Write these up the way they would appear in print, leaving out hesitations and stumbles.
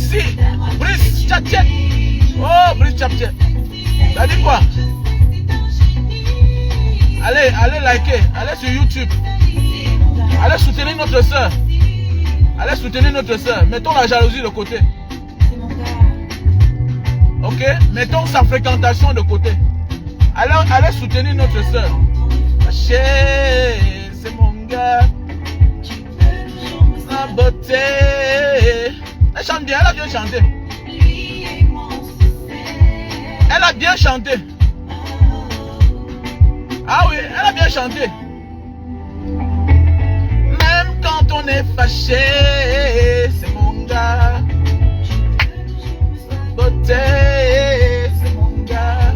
ici. Brice Tchatchet. Oh, Brice Tchatchet. Ça dit quoi? Allez liker. Allez sur YouTube. Allez soutenir notre soeur. Allez soutenir notre soeur. Mettons la jalousie de côté. Ok? Mettons sa fréquentation de côté. Allez soutenir notre soeur. C'est mon gars. Sa beauté. Elle chante bien, elle a bien chanté. Elle a bien chanté. Ah oui, elle a bien chanté. Même quand on est fâché, c'est mon gars. Sa beauté, c'est mon gars.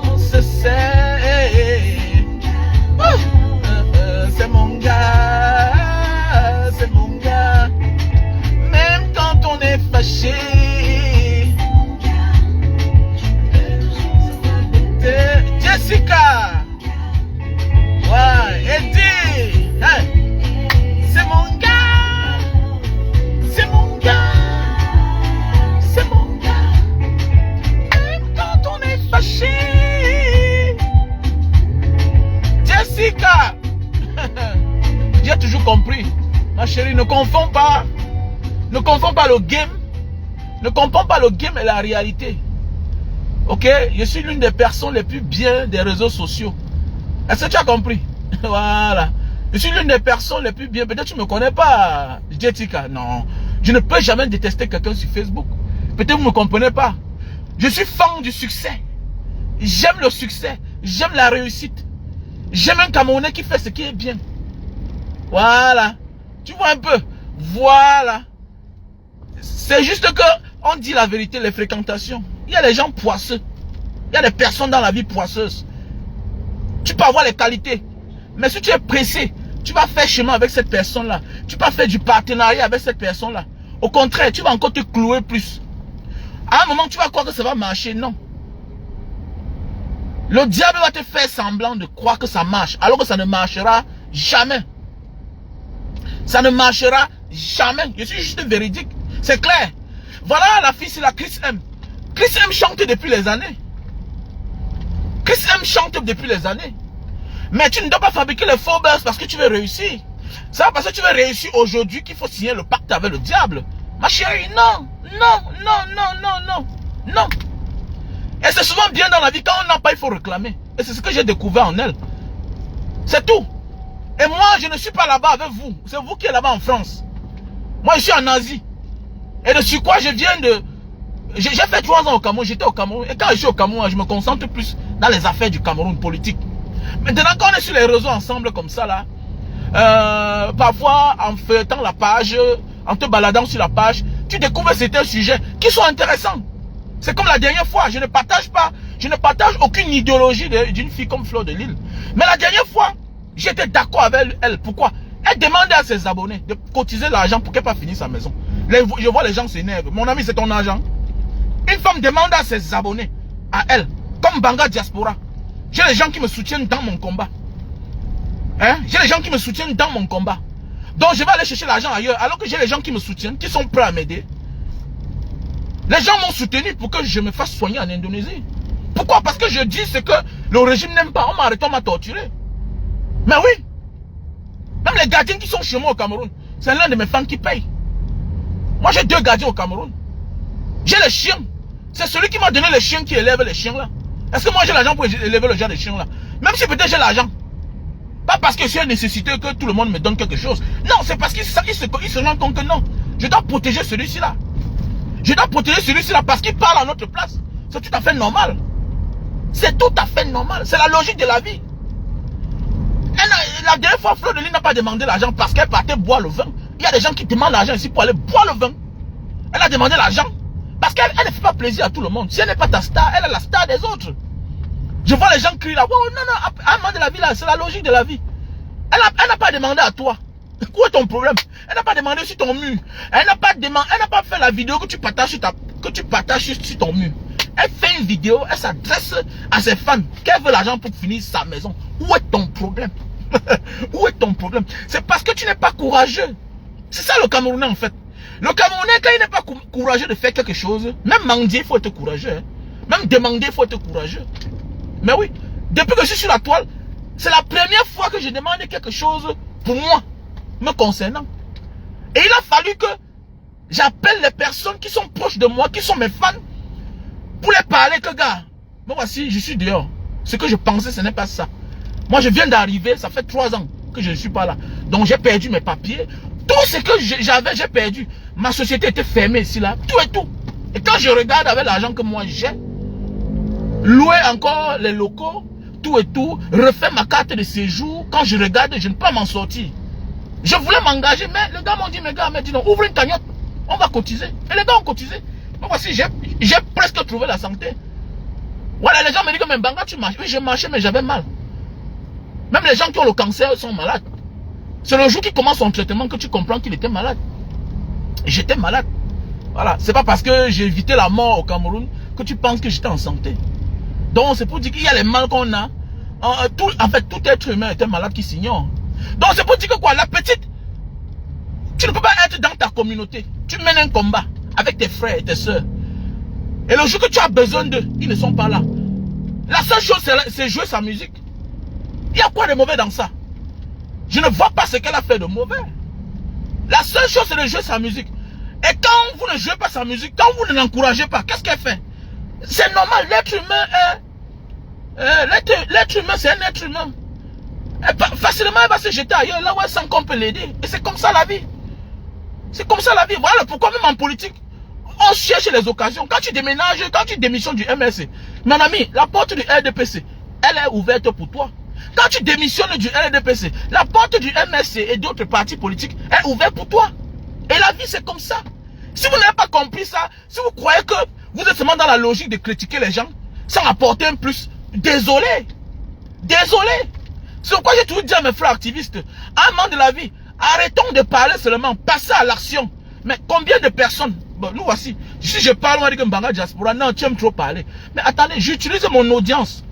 On se sait. C'est mon gars. C'est mon gars. Même quand on est fâché. Jessica. Ouais, Eddie. Hein? C'est mon gars. C'est mon gars. C'est mon gars. Même quand on est fâché. Jessica. J'ai toujours compris. Ma chérie, ne confonds pas. Ne confonds pas le game. Ne confonds pas le game et la réalité. Ok, je suis l'une des personnes les plus bien des réseaux sociaux. Est-ce que tu as compris? Voilà. Je suis l'une des personnes les plus bien. Peut-être que tu ne me connais pas, Jessica. Non. Je ne peux jamais détester quelqu'un sur Facebook. Peut-être que vous ne me comprenez pas. Je suis fan du succès. J'aime le succès. J'aime la réussite. J'aime un Camerounais qui fait ce qui est bien. Voilà. Tu vois un peu? Voilà. C'est juste que on dit la vérité, les fréquentations. Il y a des gens poisseux. Il y a des personnes dans la vie poisseuses. Tu peux avoir les qualités. Mais si tu es pressé, tu vas faire chemin avec cette personne-là. Tu vas faire du partenariat avec cette personne-là. Au contraire, tu vas encore te clouer plus. À un moment, tu vas croire que ça va marcher. Non. Le diable va te faire semblant de croire que ça marche. Alors que ça ne marchera jamais. Ça ne marchera jamais. Je suis juste véridique. C'est clair. Voilà la fille, c'est la Chris M. Chris M chante depuis les années. Chris M chante depuis les années. Mais tu ne dois pas fabriquer les faux buzz parce que tu veux réussir. C'est parce que tu veux réussir aujourd'hui qu'il faut signer le pacte avec le diable. Ma chérie, non, non, non, non, non, non, non. Et c'est souvent bien dans la vie, quand on n'a pas, il faut réclamer. Et c'est ce que j'ai découvert en elle. C'est tout. Et moi, je ne suis pas là-bas avec vous. C'est vous qui êtes là-bas en France. Moi, je suis en Asie. Et de sur quoi je viens de... J'ai fait 3 ans au Cameroun, j'étais au Cameroun. Et quand je suis au Cameroun, je me concentre plus dans les affaires du Cameroun politique. Maintenant, quand on est sur les réseaux ensemble comme ça, là, parfois, en feuilletant la page, en te baladant sur la page, tu découvres certains sujets qui sont intéressants. C'est comme la dernière fois, je ne partage aucune idéologie d'une fille comme Fleur de Lille. Mais la dernière fois, j'étais d'accord avec elle. Pourquoi? Elle demandait à ses abonnés de cotiser l'argent pour qu'elle ne pas finir sa maison. Je vois les gens s'énervent. Mon ami, c'est ton argent. Une femme demande à ses abonnés, à elle, comme Banga Diaspora. J'ai les gens qui me soutiennent dans mon combat. Hein? J'ai les gens qui me soutiennent dans mon combat. Donc je vais aller chercher l'argent ailleurs, alors que j'ai les gens qui me soutiennent, qui sont prêts à m'aider. Les gens m'ont soutenu pour que je me fasse soigner en Indonésie. Pourquoi? Parce que je dis ce que le régime n'aime pas. On m'a arrêté, on m'a torturé. Mais oui. Même les gardiens qui sont chez moi au Cameroun, c'est l'un de mes fans qui paye. Moi j'ai 2 gardiens au Cameroun. J'ai les chiens. C'est celui qui m'a donné les chiens qui élève les chiens là. Est-ce que moi j'ai l'argent pour élever le genre de chiens là? Même si peut-être j'ai l'argent. Pas parce que c'est une nécessité que tout le monde me donne quelque chose. Non, c'est parce qu'il se rend compte que non. Je dois protéger celui-ci là. Je dois protéger celui-ci là parce qu'il parle à notre place. C'est tout à fait normal. C'est tout à fait normal. C'est la logique de la vie. La dernière fois, Fleur de Lille n'a pas demandé l'argent parce qu'elle partait boire le vin. Il y a des gens qui demandent l'argent ici pour aller boire le vin. Elle a demandé l'argent parce qu'elle ne fait pas plaisir à tout le monde. Si elle n'est pas ta star, elle est la star des autres. Je vois les gens crier là. Oh, non, non, à un moment de la vie là, c'est la logique de la vie. Elle n'a pas demandé à toi. Où est ton problème? Elle n'a pas demandé sur ton mur. Elle n'a pas fait la vidéo que tu partages sur ton mur. Elle fait une vidéo, elle s'adresse à ses fans qu'elle veut l'argent pour finir sa maison. Où est ton problème? Où est ton problème? C'est parce que tu n'es pas courageux. C'est ça le Camerounais en fait. Le Camerounais, quand il n'est pas courageux de faire quelque chose, même mendier, il faut être courageux. Hein. Même demander, il faut être courageux. Mais oui, depuis que je suis sur la toile, c'est la première fois que je demande quelque chose pour moi, me concernant. Et il a fallu que j'appelle les personnes qui sont proches de moi, qui sont mes fans, pour les parler que, gars, moi voici, je suis dehors. Ce que je pensais, ce n'est pas ça. Moi, je viens d'arriver, ça fait 3 ans que je ne suis pas là. Donc, j'ai perdu mes papiers. Tout ce que j'avais, j'ai perdu. Ma société était fermée ici, là. Tout et tout. Et quand je regarde avec l'argent que moi j'ai, louer encore les locaux, tout et tout, refaire ma carte de séjour, quand je regarde, je ne peux pas m'en sortir. Je voulais m'engager, mais les gars m'ont dit, mes gars, dit non, ouvre une cagnotte, on va cotiser. Et les gars ont cotisé. Moi, voici, j'ai presque trouvé la santé. Voilà, les gens me disent que même Mbanga, tu marches. Oui, je marchais, mais j'avais mal. Même les gens qui ont le cancer sont malades. C'est le jour qu'il commence son traitement que tu comprends qu'il était malade. J'étais malade. Voilà, c'est pas parce que j'ai évité la mort au Cameroun que tu penses que j'étais en santé. Donc c'est pour dire qu'il y a les mal qu'on a. En fait, tout être humain est un malade qui s'ignore. Donc c'est pour dire que quoi, la petite, tu ne peux pas être dans ta communauté. Tu mènes un combat avec tes frères et tes soeurs. Et le jour que tu as besoin d'eux, ils ne sont pas là. La seule chose, c'est jouer sa musique. Il y a quoi de mauvais dans ça? Je ne vois pas ce qu'elle a fait de mauvais. La seule chose, c'est de jouer sa musique. Et quand vous ne jouez pas sa musique, quand vous ne l'encouragez pas, qu'est-ce qu'elle fait? C'est normal, l'être humain est... l'être humain, c'est un être humain. Facilement, elle va se jeter ailleurs, là où elle sent qu'on peut l'aider. Et c'est comme ça la vie. C'est comme ça la vie. Voilà pourquoi même en politique, on cherche les occasions. Quand tu déménages, quand tu démissionnes du MRC, mon ami, la porte du RDPC, elle est ouverte pour toi. Quand tu démissionnes du RDPC, la porte du MRC et d'autres partis politiques est ouverte pour toi. Et la vie, c'est comme ça. Si vous n'avez pas compris ça, si vous croyez que vous êtes seulement dans la logique de critiquer les gens sans apporter un plus, désolé. Désolé. C'est pourquoi j'ai toujours dit à mes frères activistes, à un moment de la vie, arrêtons de parler seulement, passez à l'action. Mais combien de personnes, bon, nous voici, si je parle, on va dire que Mbanga Diaspora, non, tu aimes trop parler. Mais attendez, j'utilise mon audience.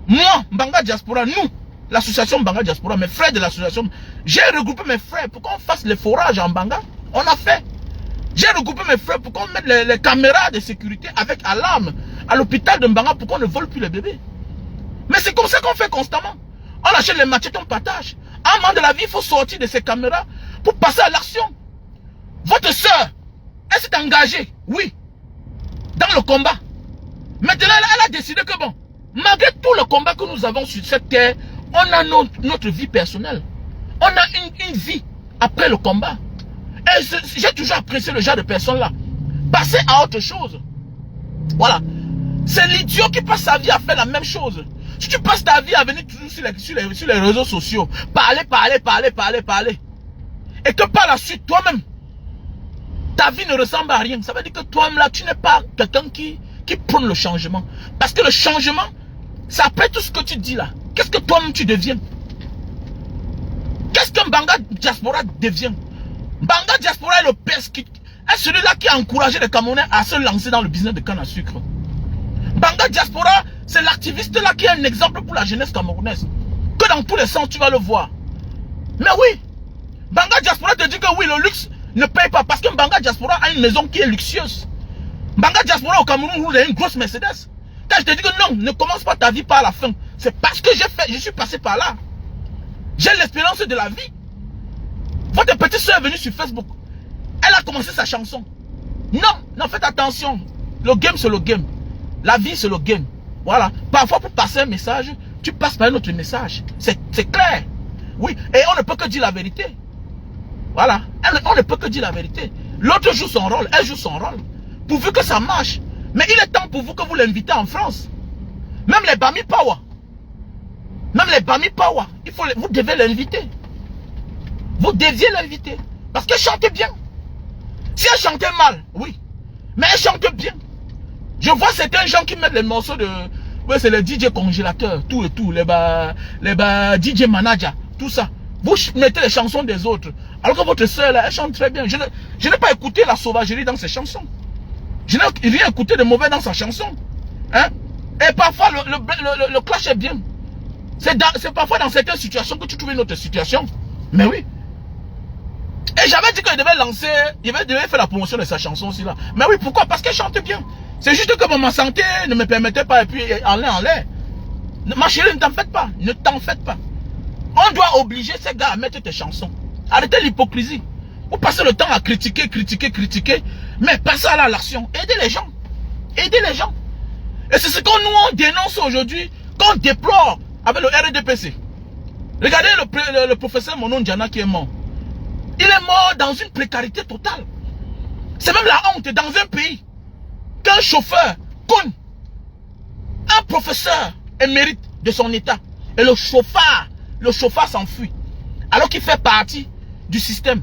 Moi, Mbanga Diaspora, nous, l'association Mbanga Diaspora, mes frères de l'association, j'ai regroupé mes frères pour qu'on fasse les forages en Mbanga. On a fait. J'ai regroupé mes frères pour qu'on mette les caméras de sécurité avec alarme à l'hôpital de Mbanga pour qu'on ne vole plus les bébés. Mais c'est comme ça qu'on fait constamment. On achète les machettes, on partage. À un moment de la vie, il faut sortir de ces caméras pour passer à l'action. Votre soeur, elle s'est engagée, oui, dans le combat. Maintenant, elle a décidé que bon, malgré tout le combat que nous avons sur cette terre, on a notre vie personnelle. On a une vie après le combat. Et j'ai toujours apprécié le genre de personnes-là. Passer à autre chose. Voilà. C'est l'idiot qui passe sa vie à faire la même chose. Si tu passes ta vie à venir toujours sur les réseaux sociaux, parler. Et que par la suite, toi-même, ta vie ne ressemble à rien. Ça veut dire que toi-même là, tu n'es pas quelqu'un qui prône le changement. Parce que le changement, c'est après tout ce que tu dis là. Qu'est-ce que toi-même tu deviens? Qu'est-ce que Mbanga Diaspora devient? Mbanga Diaspora est le père qui est celui-là qui a encouragé les Camerounais à se lancer dans le business de canne à sucre. Mbanga Diaspora, c'est l'activiste là qui est un exemple pour la jeunesse camerounaise. Que dans tous les sens, tu vas le voir. Mais oui, Mbanga Diaspora te dit que oui, le luxe ne paye pas parce que Mbanga Diaspora a une maison qui est luxueuse. Mbanga Diaspora au Cameroun roule une grosse Mercedes. Quand je te dis que non, ne commence pas ta vie par la fin. C'est parce que je suis passé par là. J'ai l'expérience de la vie. Votre petite soeur est venue sur Facebook. Elle a commencé sa chanson. Non, faites attention. Le game, c'est le game. La vie, c'est le game. Voilà. Parfois, pour passer un message, tu passes par un autre message. C'est clair. Oui. Et on ne peut que dire la vérité. Voilà. On ne peut que dire la vérité. L'autre joue son rôle. Elle joue son rôle. Pourvu que ça marche. Mais il est temps pour vous que vous l'invitez en France. Même les Bami Power. Vous devez l'inviter. Vous deviez l'inviter. Parce qu'elle chante bien. Si elle chantait mal, oui. Mais elle chante bien. Je vois certains gens qui mettent les morceaux de... Ouais, c'est les DJ congélateurs, tout et tout. Les DJ manager, tout ça. Vous mettez les chansons des autres. Alors que votre soeur, là, elle chante très bien. Je n'ai pas écouté la sauvagerie dans ses chansons. Je n'ai rien écouté de mauvais dans sa chanson. Hein? Et parfois, le clash est bien. C'est parfois dans certaines situations que tu trouves une autre situation. Mais oui. Et j'avais dit qu'il devait lancer, devait faire la promotion de sa chanson aussi là. Mais oui, pourquoi? Parce qu'elle chante bien. C'est juste que ma santé ne me permettait pas, et puis en l'air. Ma chérie, ne t'en faites pas. Ne t'en faites pas. On doit obliger ces gars à mettre tes chansons. Arrêtez l'hypocrisie. Vous passez le temps à critiquer, mais passez à l'action. Aidez les gens. Aidez les gens. Et c'est ce qu'on nous dénonce aujourd'hui, qu'on déplore avec le RDPC. Regardez le professeur Monon Diana qui est mort. Il est mort dans une précarité totale. C'est même la honte dans un pays qu'un chauffeur conne un professeur émérite de son état. Et le chauffeur s'enfuit. Alors qu'il fait partie du système.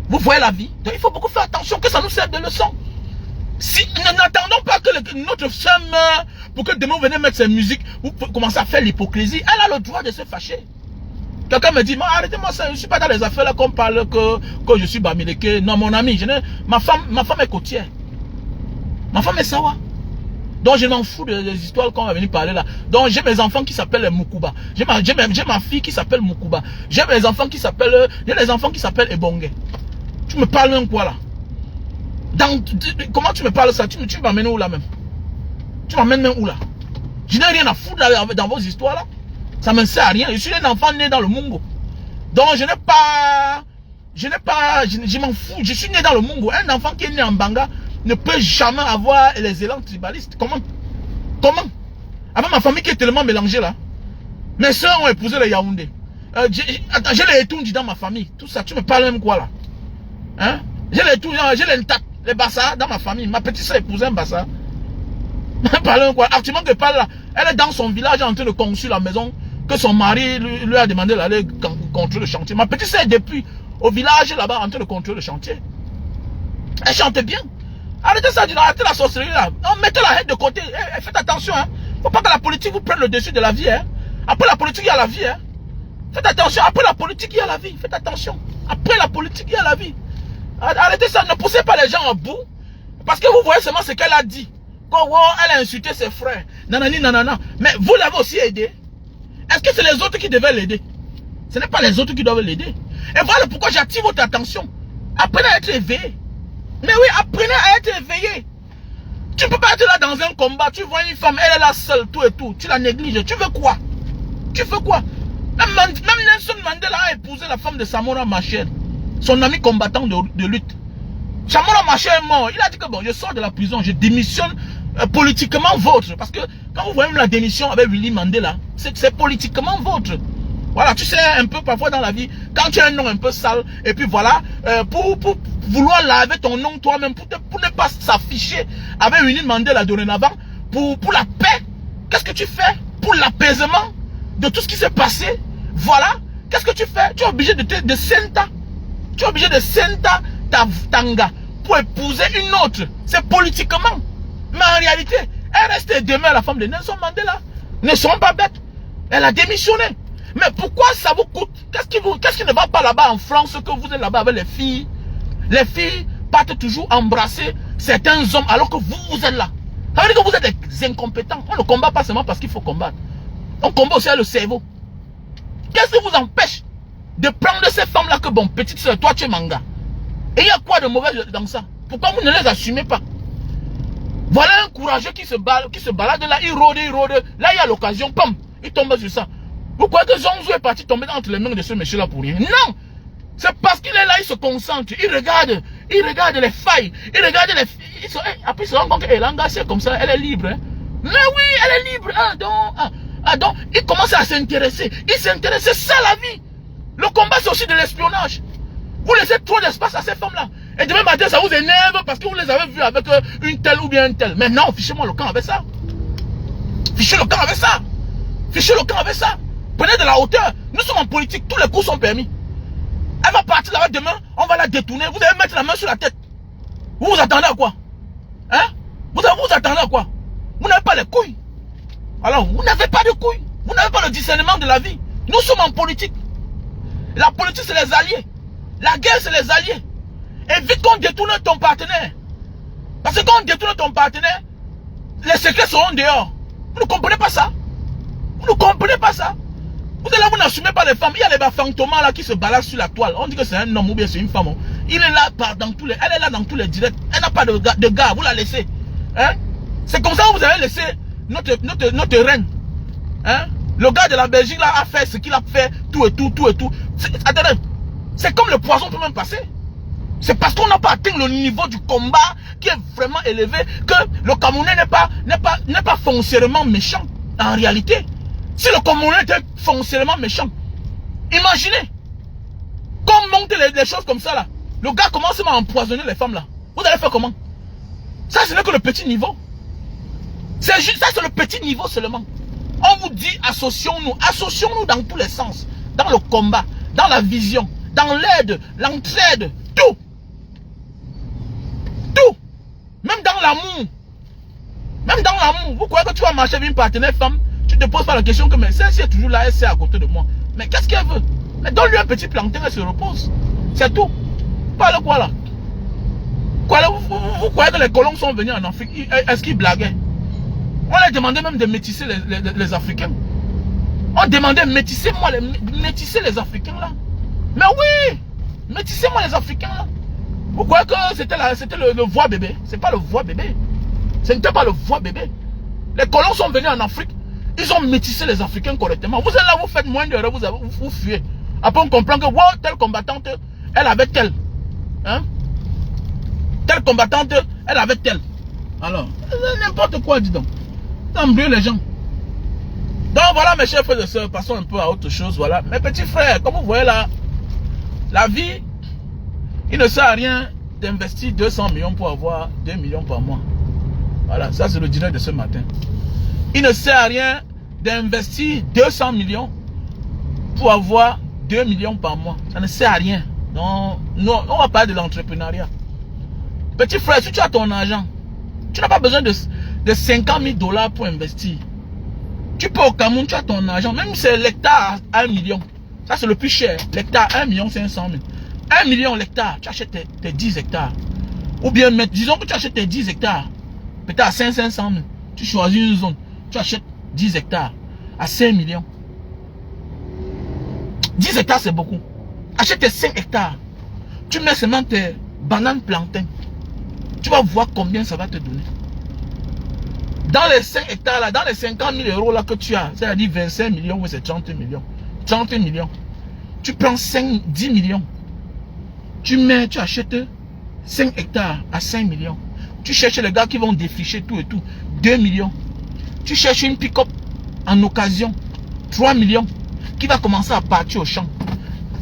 Vous voyez la vie. Donc il faut beaucoup faire attention, que ça nous serve de leçon. Si nous n'attendons pas que notre femme meure pour que demain vous venez mettre ses musiques, vous commencez à faire l'hypocrisie. Elle a le droit de se fâcher. Quelqu'un me dit, arrêtez-moi ça, je ne suis pas dans les affaires là qu'on parle que je suis Bamileke. Non, mon ami, ma femme est côtière. Ma femme est Sawa. Donc je m'en fous des histoires qu'on va venir parler là. Donc j'ai mes enfants qui s'appellent Mukuba. J'ai ma fille qui s'appelle Mukuba. J'ai les enfants qui s'appellent Ebonge. Tu me parles même quoi là? Comment tu me parles ça? Tu m'amènes où là même? Tu m'amènes même où là? Je n'ai rien à foutre là, dans vos histoires là. Ça ne me sert à rien. Je suis un enfant né dans le Mungo. Donc je m'en fous. Je suis né dans le Mungo. Un enfant qui est né en Banga ne peut jamais avoir les élans tribalistes. Comment? Avec ma famille qui est tellement mélangée là. Mes soeurs ont épousé les Yaoundé. J'ai les Etundi dans ma famille. Tout ça, tu me parles même quoi là? Hein? J'ai les Ntat, les Bassa dans ma famille. Ma petite soeur épousait un Bassa. Parle quoi? Actuellement que parle là, elle est dans son village en train de construire la maison que son mari lui a demandé d'aller contrôler le chantier. Ma petite soeur est depuis au village là-bas en train de contrôler le chantier. Elle chante bien. Arrêtez ça, arrêtez la sorcellerie là. Mettez la haine de côté. Faites attention. Hein. Faut pas que la politique vous prenne le dessus de la vie. Hein. Après la politique, il y a la vie. Hein. Faites attention. Après la politique, il y a la vie. Faites attention. Après la politique, il y a la vie. Arrêtez ça. Ne poussez pas les gens en bout. Parce que vous voyez seulement ce qu'elle a dit. Quand elle a insulté ses frères. Nanani, nanana. Mais vous l'avez aussi aidé. Est-ce que c'est les autres qui devaient l'aider? Ce n'est pas les autres qui doivent l'aider. Et voilà pourquoi j'attire votre attention. Apprenez à être éveillé. Mais oui, apprenez à être éveillé. Tu ne peux pas être là dans un combat. Tu vois une femme, elle est là seule, tout et tout. Tu la négliges. Tu veux quoi? Tu veux quoi? Même Nelson Mandela a épousé la femme de Samora Machel, son ami combattant de lutte. Samora Machel est mort. Il a dit que bon, je sors de la prison, je démissionne politiquement vôtre. Parce que quand vous voyez même la démission avec Willy Mandela, c'est politiquement vôtre. Voilà, tu sais un peu parfois dans la vie, quand tu as un nom un peu sale, et puis voilà, pour vouloir laver ton nom toi-même, pour ne pas s'afficher avec Winnie Mandela dorénavant, pour la paix, qu'est-ce que tu fais? Pour l'apaisement de tout ce qui s'est passé, voilà, qu'est-ce que tu fais? Tu es obligé de Senta, tu es obligé de Senta Tanga pour épouser une autre, c'est politiquement, mais en réalité, elle reste demain la femme de Nelson Mandela, ne sont pas bêtes, elle a démissionné. Mais pourquoi ça vous coûte? Qu'est-ce qui ne va pas là-bas en France que vous êtes là-bas avec les filles? Les filles partent toujours embrasser certains hommes alors que vous êtes là. Ça veut dire que vous êtes des incompétents. On ne combat pas seulement parce qu'il faut combattre. On combat aussi avec le cerveau. Qu'est-ce qui vous empêche de prendre ces femmes-là que bon, petite soeur, toi tu es manga? Et il y a quoi de mauvais dans ça? Pourquoi vous ne les assumez pas? Voilà un courageux qui se balade là, il rôde. Là il y a l'occasion, pam, il tombe sur ça. Vous croyez que Zonzo est parti tomber entre les mains de ce monsieur-là pour rien? Non! C'est parce qu'il est là, il se concentre, il regarde les failles, il regarde les filles. Après il se rend compte qu'Elanga c'est comme ça, elle est libre. Hein? Mais oui, elle est libre. Donc, il commence à s'intéresser. Il s'intéresse, c'est ça la vie. Le combat c'est aussi de l'espionnage. Vous laissez trop d'espace à ces femmes-là. Et demain matin ça vous énerve parce que vous les avez vues avec une telle ou bien une telle. Mais non, fichez-moi le camp avec ça. Fichez le camp avec ça. Fichez le camp avec ça. Prenez de la hauteur. Nous sommes en politique, tous les coups sont permis. Elle va partir là-bas demain, on va la détourner. Vous allez mettre la main sur la tête. Vous vous attendez à quoi? Hein? Vous attendez à quoi? Vous n'avez pas les couilles. Alors, vous n'avez pas de couilles. Vous n'avez pas le discernement de la vie. Nous sommes en politique. La politique, c'est les alliés. La guerre, c'est les alliés. Évite qu'on détourne ton partenaire. Parce que quand on détourne ton partenaire, les secrets seront dehors. Vous ne comprenez pas ça? Vous ne comprenez pas ça? Vous êtes là, vous n'assumez pas les femmes. Il y a les fantomas là qui se baladent sur la toile. On dit que c'est un homme ou bien c'est une femme. Il est là dans tous les, elle est là dans tous les directs. Elle n'a pas de gars, vous la laissez. Hein? C'est comme ça que vous avez laissé notre reine. Hein? Le gars de la Belgique là a fait ce qu'il a fait, tout et tout. Attendez, c'est comme le poison peut même passer. C'est parce qu'on n'a pas atteint le niveau du combat qui est vraiment élevé que le Camerounais n'est pas foncièrement méchant. En réalité, si le Camerounais était foncièrement méchant, imaginez, comme monter les choses comme ça là, le gars commence à empoisonner les femmes là. Vous allez faire comment? Ça, ce n'est que le petit niveau. C'est juste ça, c'est le petit niveau seulement. On vous dit associons-nous dans tous les sens, dans le combat, dans la vision, dans l'aide, l'entraide, tout. Tout. Même dans l'amour. Même dans l'amour. Vous croyez que tu vas marcher avec une partenaire femme, tu te poses pas la question que mais celle-ci est toujours là, elle est à côté de moi. Mais qu'est-ce qu'elle veut? Mais donne-lui un petit plantain, elle se repose. C'est tout. Parle quoi là? Vous croyez que les colons sont venus en Afrique? Est-ce qu'ils blaguaient? On leur demandait même de métisser les Africains. On demandait métissez-moi métisser les Africains là. Mais oui! Métissez-moi les Africains là. Vous croyez que c'était le voix bébé? C'est pas le voix bébé. Ce n'était pas le voix bébé. Les colons sont venus en Afrique. Ils ont métissé les Africains correctement. Vous êtes là, vous faites moins d'erreurs, vous fuyez. Après on comprend que wow, telle combattante, elle avait telle. Hein? Telle combattante, elle avait telle. Alors, n'importe quoi, dis donc. Ça embrouille les gens. Donc voilà mes chers frères et sœurs, passons un peu à autre chose. Voilà. Mes petits frères, comme vous voyez là, la vie, il ne sert à rien d'investir 200 millions pour avoir 2 millions par mois. Voilà, ça c'est le dîner de ce matin. Il ne sert à rien d'investir 200 millions pour avoir 2 millions par mois. Ça ne sert à rien. Non, on va parler de l'entrepreneuriat. Petit frère, si tu as ton argent, tu n'as pas besoin de 50 000 $ pour investir. Tu peux au Cameroun, tu as ton argent, même si c'est l'hectare à 1 million. Ça c'est le plus cher. L'hectare 1 500 000. 1 million l'hectare, tu achètes tes 10 hectares. Ou bien, disons que tu achètes tes 10 hectares. Peut-être à 500 000. Tu choisis une zone. Tu achètes 10 hectares à 5 millions. 10 hectares c'est beaucoup. Achète tes 5 hectares. Tu mets seulement tes bananes plantains. Tu vas voir combien ça va te donner. Dans les 5 hectares là, dans les 50 000 € là que tu as, c'est-à-dire 25 millions ou c'est 30 millions. 30 millions. Tu prends 10 millions. Tu achètes 5 hectares à 5 millions. Tu cherches les gars qui vont défricher tout et tout. 2 millions. Tu cherches une pick-up en occasion. 3 millions. Qui va commencer à partir au champ.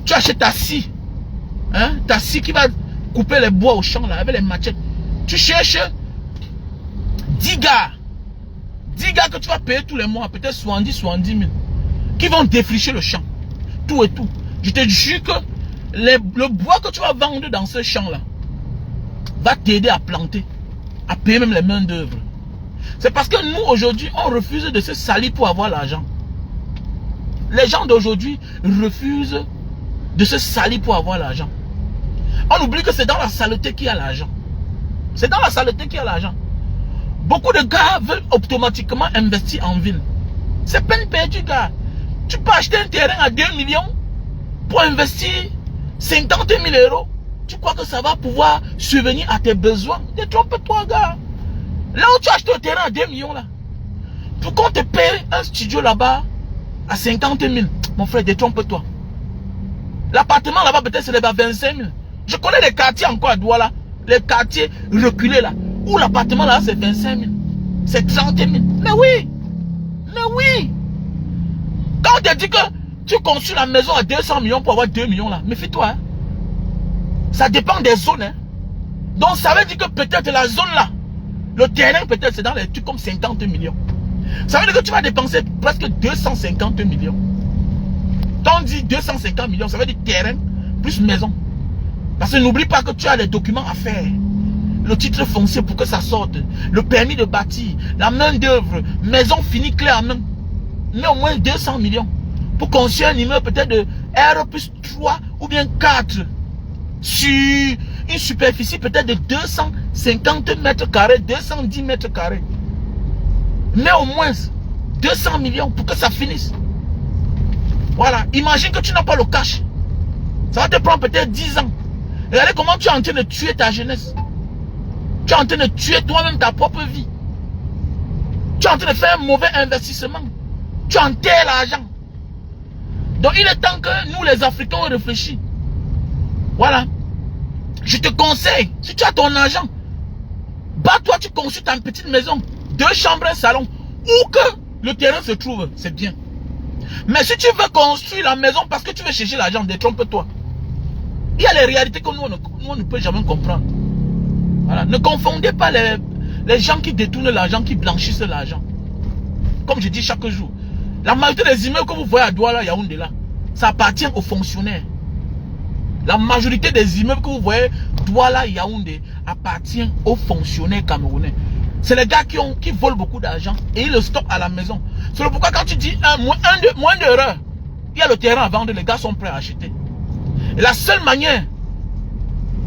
Tu achètes ta scie. Hein? Ta scie qui va couper les bois au champ là avec les machettes. Tu cherches 10 gars. 10 gars que tu vas payer tous les mois. Peut-être 70 000. Qui vont défricher le champ. Tout et tout. Je te jure que le bois que tu vas vendre dans ce champ là va t'aider à planter. À payer même les mains d'œuvre. C'est parce que nous aujourd'hui on refuse de se salir pour avoir l'argent. Les gens d'aujourd'hui refusent de se salir pour avoir l'argent. On oublie que c'est dans la saleté qu'il y a l'argent. C'est dans la saleté qu'il y a l'argent. Beaucoup de gars veulent automatiquement investir en ville. C'est peine perdue, gars. Tu peux acheter un terrain à 2 millions pour investir 50 000 €. Tu crois que ça va pouvoir subvenir à tes besoins? Détrompe-toi, gars. Là où tu achètes un terrain à 2 millions, là, pour qu'on te paye un studio là-bas à 50 000, mon frère, détrompe-toi. L'appartement là-bas, peut-être, c'est 25 000. Je connais les quartiers encore à Douala, les quartiers reculés là, où l'appartement là, c'est 25 000. C'est 30 000. Mais oui! Mais oui! Quand on te dit que tu construis la maison à 200 millions pour avoir 2 millions là, méfie-toi. Hein? Ça dépend des zones. Hein? Donc ça veut dire que peut-être la zone là, le terrain peut-être c'est dans les trucs comme 50 millions. Ça veut dire que tu vas dépenser presque 250 millions. Quand on dit 250 millions, ça veut dire terrain plus maison. Parce que n'oublie pas que tu as les documents à faire. Le titre foncier pour que ça sorte. Le permis de bâtir. La main d'œuvre. Maison finie clé en main. Mais au moins 200 millions. Pour construire un immeuble peut-être de R plus 3 ou bien 4. Sur une superficie peut-être de 250 mètres carrés, 210 mètres carrés. Mais au moins 200 millions pour que ça finisse. Voilà, imagine que tu n'as pas le cash. Ça va te prendre peut-être 10 ans. Regardez comment tu es en train de tuer ta jeunesse. Tu es en train de tuer toi-même ta propre vie. Tu es en train de faire un mauvais investissement. Tu enterres l'argent. Donc il est temps que nous les Africains on réfléchisse. Voilà. Je te conseille, si tu as ton argent, bats-toi, tu construis ta petite maison, 2 chambres, un salon, où que le terrain se trouve, c'est bien. Mais si tu veux construire la maison parce que tu veux chercher l'argent, détrompe-toi. Il y a les réalités que nous on ne peut jamais comprendre. Voilà. Ne confondez pas les gens qui détournent l'argent, qui blanchissent l'argent. Comme je dis chaque jour, la majorité des immeubles que vous voyez à Douala, Yaoundé là, ça appartient aux fonctionnaires. La majorité des immeubles que vous voyez, Douala, Yaoundé, appartient aux fonctionnaires camerounais. C'est les gars qui volent beaucoup d'argent et ils le stockent à la maison. C'est pourquoi quand tu dis moins d'erreur, il y a le terrain à vendre, les gars sont prêts à acheter. Et la seule manière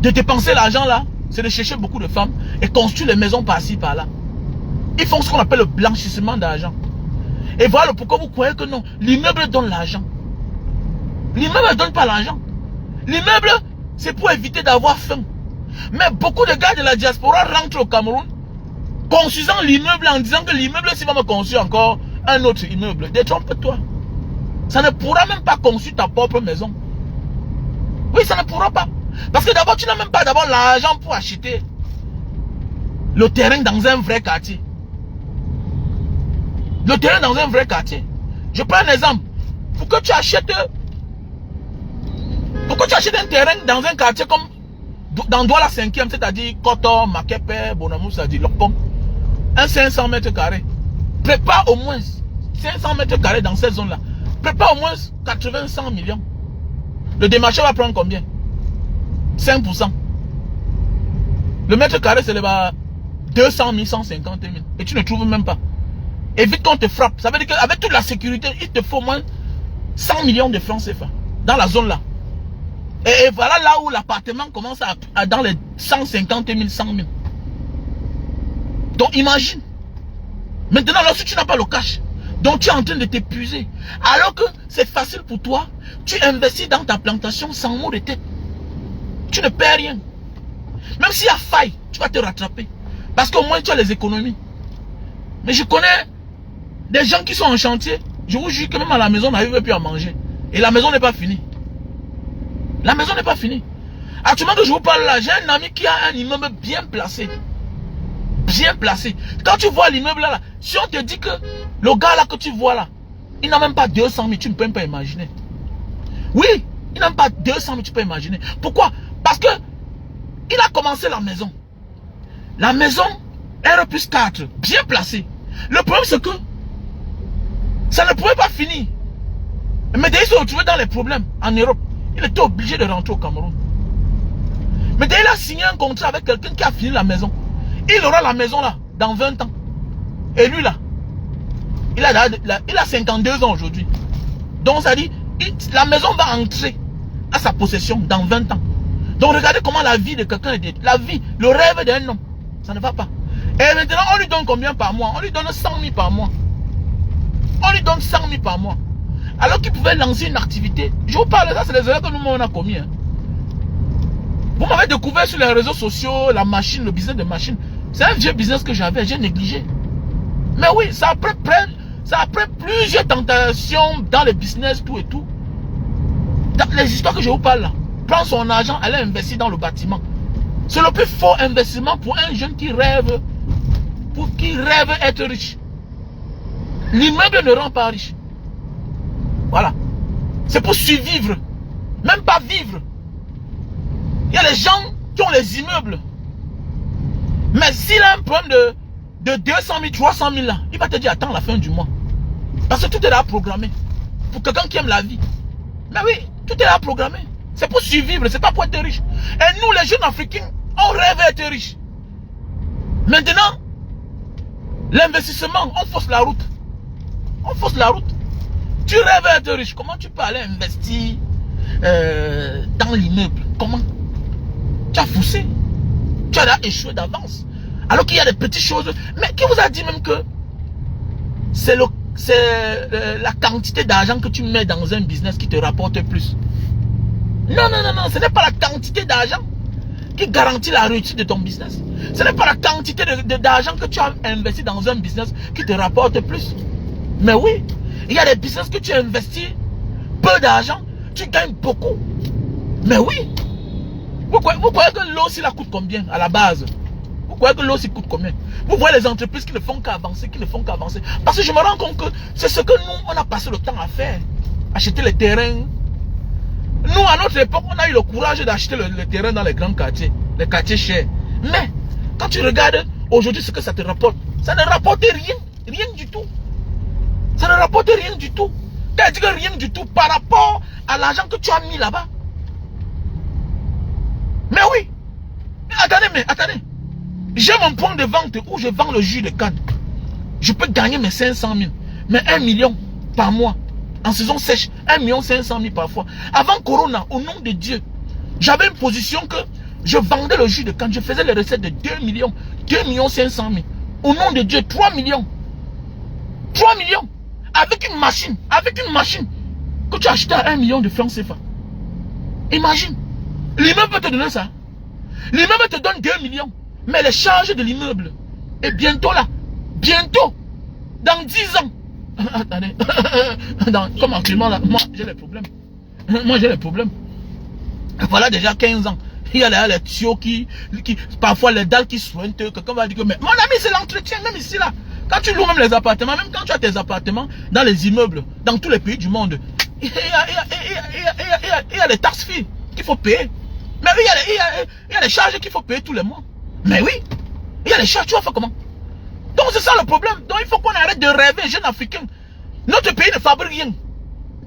de dépenser l'argent là, c'est de chercher beaucoup de femmes et construire les maisons par-ci, par-là. Ils font ce qu'on appelle le blanchissement d'argent. Et voilà pourquoi vous croyez que non, l'immeuble donne l'argent. L'immeuble ne donne pas l'argent. L'immeuble, c'est pour éviter d'avoir faim. Mais beaucoup de gars de la diaspora rentrent au Cameroun, construisant l'immeuble en disant que l'immeuble, s'il va me construire encore un autre immeuble, détrompe-toi. Ça ne pourra même pas construire ta propre maison. Oui, ça ne pourra pas. Parce que d'abord, tu n'as même pas d'abord l'argent pour acheter le terrain dans un vrai quartier. Le terrain dans un vrai quartier. Je prends un exemple. Pourquoi tu achètes un terrain dans un quartier comme dans Douala 5e, c'est-à-dire Koto, Makepe, Bonamou, c'est-à-dire Lopom, un 500 mètres carrés. Prépare au moins 500 mètres carrés dans cette zone-là. Prépare au moins 80-100 millions. Le démarché va prendre combien? 5%. Le mètre carré, c'est 200 000, 150 000. Et tu ne trouves même pas. Et vite qu'on te frappe. Ça veut dire qu'avec toute la sécurité, il te faut au moins 100 millions de francs CFA. Dans la zone là. Et voilà là où l'appartement commence à dans les 150 000, 100 000. Donc imagine. Maintenant, lorsque tu n'as pas le cash, donc tu es en train de t'épuiser. Alors que c'est facile pour toi, tu investis dans ta plantation sans mot de tête. Tu ne perds rien. Même s'il y a faille, tu vas te rattraper. Parce qu'au moins tu as les économies. Mais je connais des gens qui sont en chantier. Je vous jure que même à la maison, on n'arrive plus à manger. Et la maison n'est pas finie. La maison n'est pas finie. Actuellement que je vous parle là, j'ai un ami qui a un immeuble bien placé. Bien placé. Quand tu vois l'immeuble là, si on te dit que le gars là que tu vois là, il n'a même pas 200 000, tu ne peux même pas imaginer. Oui, il n'a même pas 200 000, tu peux imaginer. Pourquoi? Parce que il a commencé la maison. La maison R+4, bien placée. Le problème c'est que ça ne pouvait pas finir. Mais dès qu'il se retrouvait dans les problèmes en Europe, il était obligé de rentrer au Cameroun. Mais dès qu'il a signé un contrat avec quelqu'un qui a fini la maison, il aura la maison là dans 20 ans. Et lui là, il a 52 ans aujourd'hui. Donc ça dit, la maison va entrer à sa possession dans 20 ans. Donc regardez comment la vie de quelqu'un est. La vie, le rêve d'un homme, ça ne va pas. Et maintenant on lui donne combien par mois? On lui donne 100 000 par mois. On lui donne 100 000 par mois. Alors qu'il pouvait lancer une activité. Je vous parle, ça c'est les erreurs que nous on a commis. Hein. Vous m'avez découvert sur les réseaux sociaux, la machine, le business de machine. C'est un vieux business que j'avais, j'ai négligé. Mais oui, ça après plusieurs tentations dans le business, tout et tout. Dans les histoires que je vous parle là, prend son argent, elle investit dans le bâtiment. C'est le plus fort investissement pour un jeune qui rêve être riche. L'immeuble ne rend pas riche. Voilà. C'est pour survivre. Même pas vivre. Il y a les gens qui ont les immeubles. Mais s'il a un problème de 200 000, 300 000 là, il va te dire attends la fin du mois. Parce que tout est là programmé. Pour quelqu'un qui aime la vie. Mais oui, tout est là programmé. C'est pour survivre, c'est pas pour être riche. Et nous les jeunes africains, on rêve d'être riches. Maintenant, l'investissement, on force la route. On force la route. Tu rêves d'être riche. Comment tu peux aller investir dans l'immeuble? Comment? Tu as foussé. Tu as échoué d'avance. Alors qu'il y a des petites choses. Mais qui vous a dit même que c'est la quantité d'argent que tu mets dans un business qui te rapporte plus. Non, non, non, non, ce n'est pas la quantité d'argent qui garantit la réussite de ton business. Ce n'est pas la quantité d'argent que tu as investi dans un business qui te rapporte plus. Mais oui, il y a des business que tu investis peu d'argent, tu gagnes beaucoup. Mais oui. Vous croyez que l'eau, s'il la coûte combien à la base? Vous croyez que l'eau, s'il coûte combien? Vous voyez les entreprises qui ne font qu'avancer, qui ne font qu'avancer. Parce que je me rends compte que c'est ce que nous, on a passé le temps à faire. Acheter les terrains. Nous, à notre époque, on a eu le courage d'acheter le terrain dans les grands quartiers, les quartiers chers. Mais, quand tu regardes aujourd'hui ce que ça te rapporte, ça ne rapporte rien, rien du tout. Ça ne rapporte rien du tout. Tu as dit que rien du tout par rapport à l'argent que tu as mis là-bas. Mais oui. Mais attendez. J'ai mon point de vente où je vends le jus de canne. Je peux gagner mes 500 000. Mais 1 million par mois. En saison sèche, 1 500 000 parfois. Avant Corona, au nom de Dieu, j'avais une position que je vendais le jus de canne. Je faisais les recettes de 2 millions. 2 500 000. Au nom de Dieu, 3 millions. 3 millions. Avec une machine que tu as acheté à 1 million de francs CFA. Imagine. L'immeuble peut te donner ça. L'immeuble te donne 2 millions. Mais les charges de l'immeuble est bientôt là. Bientôt. Dans 10 ans. Attendez. Comme actuellement là, moi j'ai les problèmes. Voilà déjà 15 ans. Il y a les tuyaux qui parfois les dalles qui soignent. Quelqu'un va dire que mais mon ami c'est l'entretien même ici là. Quand tu loues même les appartements, même quand tu as tes appartements dans les immeubles, dans tous les pays du monde, il y a les taxes filles qu'il faut payer. Mais oui, il y a les charges qu'il faut payer tous les mois. Mais oui, il y a les charges, tu vas faire comment? Donc c'est ça le problème. Donc il faut qu'on arrête de rêver, jeunes Africains. Notre pays ne fabrique rien.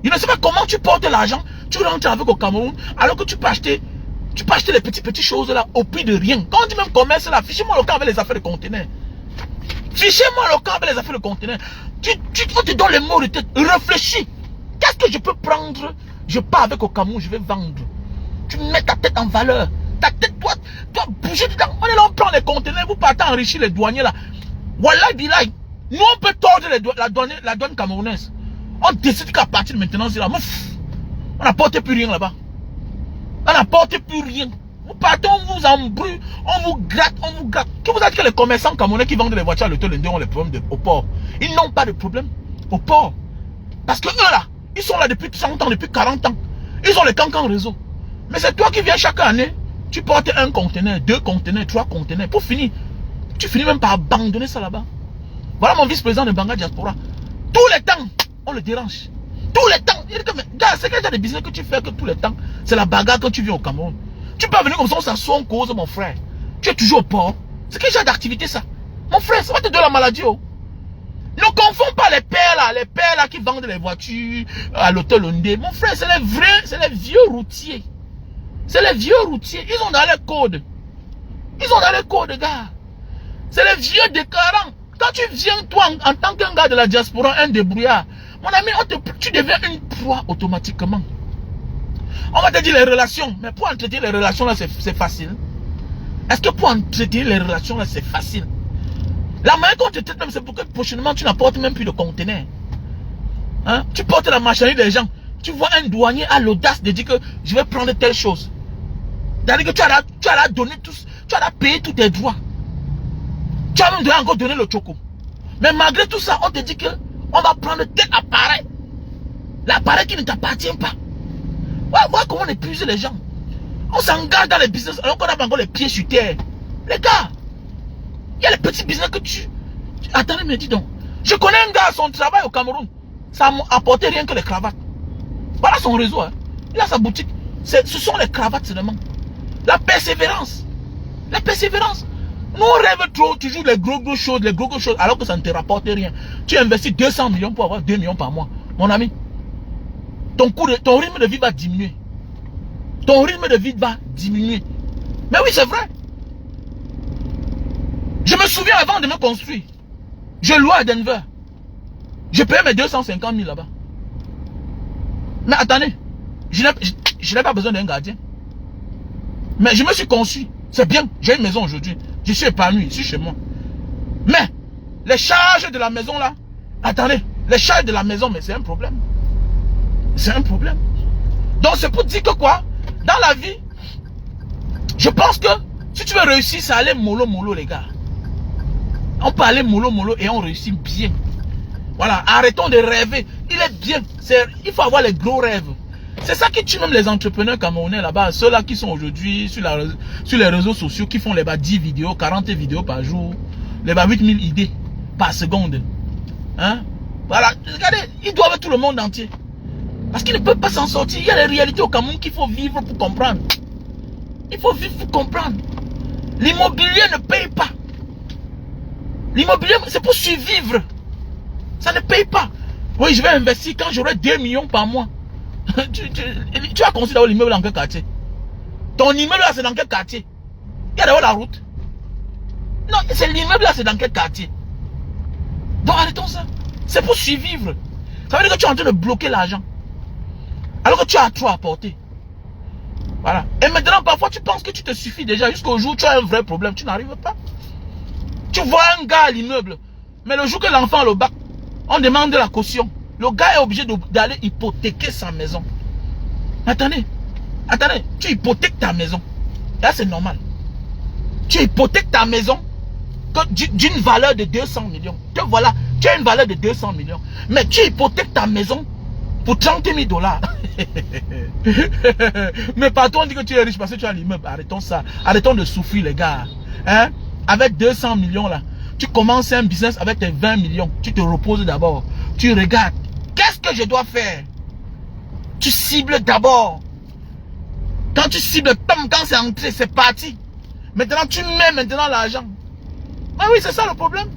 Il ne sait pas comment tu portes l'argent, tu rentres avec au Cameroun, alors que tu peux acheter les petites choses là au prix de rien. Quand on dit même commerce là, fichez-moi le camp avec les affaires de conteneurs. Fichez-moi le camp avec les affaires de conteneurs. On te donne les mots de tête. Réfléchis. Qu'est-ce que je peux prendre? Je pars avec au Cameroun, je vais vendre. Tu mets ta tête en valeur. Ta tête doit bouger dedans. On est là, on prend les conteneurs, vous partez enrichir les douaniers là. Wallah billah. Nous on peut tordre la douane camerounaise. On décide qu'à partir de maintenant, c'est là. On n'apporte plus rien là-bas. On n'apporte plus rien. Vous partez, on vous embrouille, on vous gratte. Qui vous a dit que les commerçants camerounais qui vendent les voitures à l'auto-lendé ont les problèmes au port? Ils n'ont pas de problème au port. Parce que eux là, ils sont là depuis 100 ans, depuis 40 ans. Ils ont les cancans réseau. Mais c'est toi qui viens chaque année, tu portes un conteneur, 2 conteneurs, 3 conteneurs. Pour finir, tu finis même par abandonner ça là-bas. Voilà mon vice-président de Banga Diaspora. Tous les temps, on le dérange. Tous les temps. Il dit que, c'est qu'il y a des business que tu fais que tous les temps, c'est la bagarre quand tu viens au Cameroun. Tu peux venir comme ça, on s'assoit en cause, mon frère. Tu es toujours au port. C'est quel genre d'activité ça? Mon frère, ça va te donner la maladie. Oh. Ne confonds pas les pères là qui vendent les voitures à l'hôtel Ondé. Mon frère, c'est les vrais, c'est les vieux routiers. C'est les vieux routiers. Ils ont dans les codes. Gars. C'est les vieux déclarants. Quand tu viens, toi, en tant qu'un gars de la diaspora, un débrouillard, mon ami, tu deviens une proie automatiquement. On va te dire les relations. Mais pour entretenir les relations là, c'est facile. Est-ce que pour entretenir les relations là, c'est facile? La manière qu'on te traite même, c'est pour que prochainement, tu n'apportes même plus de conteneurs. Hein? Tu portes la marchandise des gens. Tu vois un douanier à l'audace de dire que je vais prendre telle chose. C'est-à-dire que tu as donné tous, tu as payé tous tes droits. Tu as même encore donné le choco. Mais malgré tout ça, on te dit que on va prendre tel appareil. L'appareil qui ne t'appartient pas. Voilà comment on épuise les gens. On s'engage dans les business alors qu'on a encore les pieds sur terre. Les gars, il y a les petits business que tu... Attendez, mais dis donc. Je connais un gars, son travail au Cameroun. Ça m'a apporté rien que les cravates. Voilà son réseau. Hein. Il a sa boutique. Ce sont les cravates seulement. La persévérance. La persévérance. Nous on rêve trop, toujours les gros choses, alors que ça ne te rapporte rien. Tu investis 200 millions pour avoir 2 millions par mois. Mon ami, ton rythme de vie va diminuer. Ton rythme de vie va diminuer. Mais oui, c'est vrai. Je me souviens avant de me construire. Je louais à Denver. Je payais mes 250 000 là-bas. Mais attendez, je n'ai pas besoin d'un gardien. Mais je me suis conçu. C'est bien, j'ai une maison aujourd'hui. Je suis épanoui, je suis chez moi. Mais, les charges de la maison là, attendez, Les charges de la maison, mais c'est un problème. C'est un problème. Donc c'est pour dire que quoi? Dans la vie, je pense que si tu veux réussir, c'est aller mollo mollo les gars. On peut aller mollo mollo et on réussit bien. Voilà, arrêtons de rêver. Il est bien. Il faut avoir les gros rêves. C'est ça qui tue même les entrepreneurs camerounais là-bas. Ceux-là qui sont aujourd'hui sur les réseaux sociaux, qui font les 10 vidéos, 40 vidéos par jour, les 8000 idées par seconde. Hein? Voilà, regardez, ils doivent tout le monde entier. Parce qu'ils ne peuvent pas s'en sortir. Il y a les réalités au Cameroun qu'il faut vivre pour comprendre. Il faut vivre pour comprendre. L'immobilier ne paye pas. L'immobilier, c'est pour survivre. Ça ne paye pas. Oui, je vais investir quand j'aurai 2 millions par mois. Tu as construit d'abord l'immeuble dans quel quartier? Ton immeuble là, c'est dans quel quartier? Il y a d'abord la route. Non, c'est l'immeuble là, c'est dans quel quartier? Donc arrêtons ça. C'est pour survivre. Ça veut dire que tu es en train de bloquer l'argent. Alors que tu as trop à apporter. Voilà. Et maintenant, parfois, tu penses que tu te suffis déjà. Jusqu'au jour où tu as un vrai problème, tu n'arrives pas. Tu vois un gars à l'immeuble. Mais le jour que l'enfant a le bac, on demande de la caution. Le gars est obligé d'aller hypothéquer sa maison. Attendez. Attendez. Tu hypothèques ta maison. Là, c'est normal. Tu hypothèques ta maison d'une valeur de 200 millions. Te voilà. Tu as une valeur de 200 millions. Mais tu hypothèques ta maison pour 30 000 $. Mais partout on dit que tu es riche parce que tu as l'immeuble. Arrêtons ça. Arrêtons de souffrir les gars. Hein? Avec 200 millions là. Tu commences un business avec tes 20 millions. Tu te reposes d'abord. Tu regardes. Qu'est-ce que je dois faire? Tu cibles d'abord. Quand tu cibles, quand c'est entré, c'est parti. Maintenant tu mets maintenant l'argent. Ah oui, c'est ça le problème.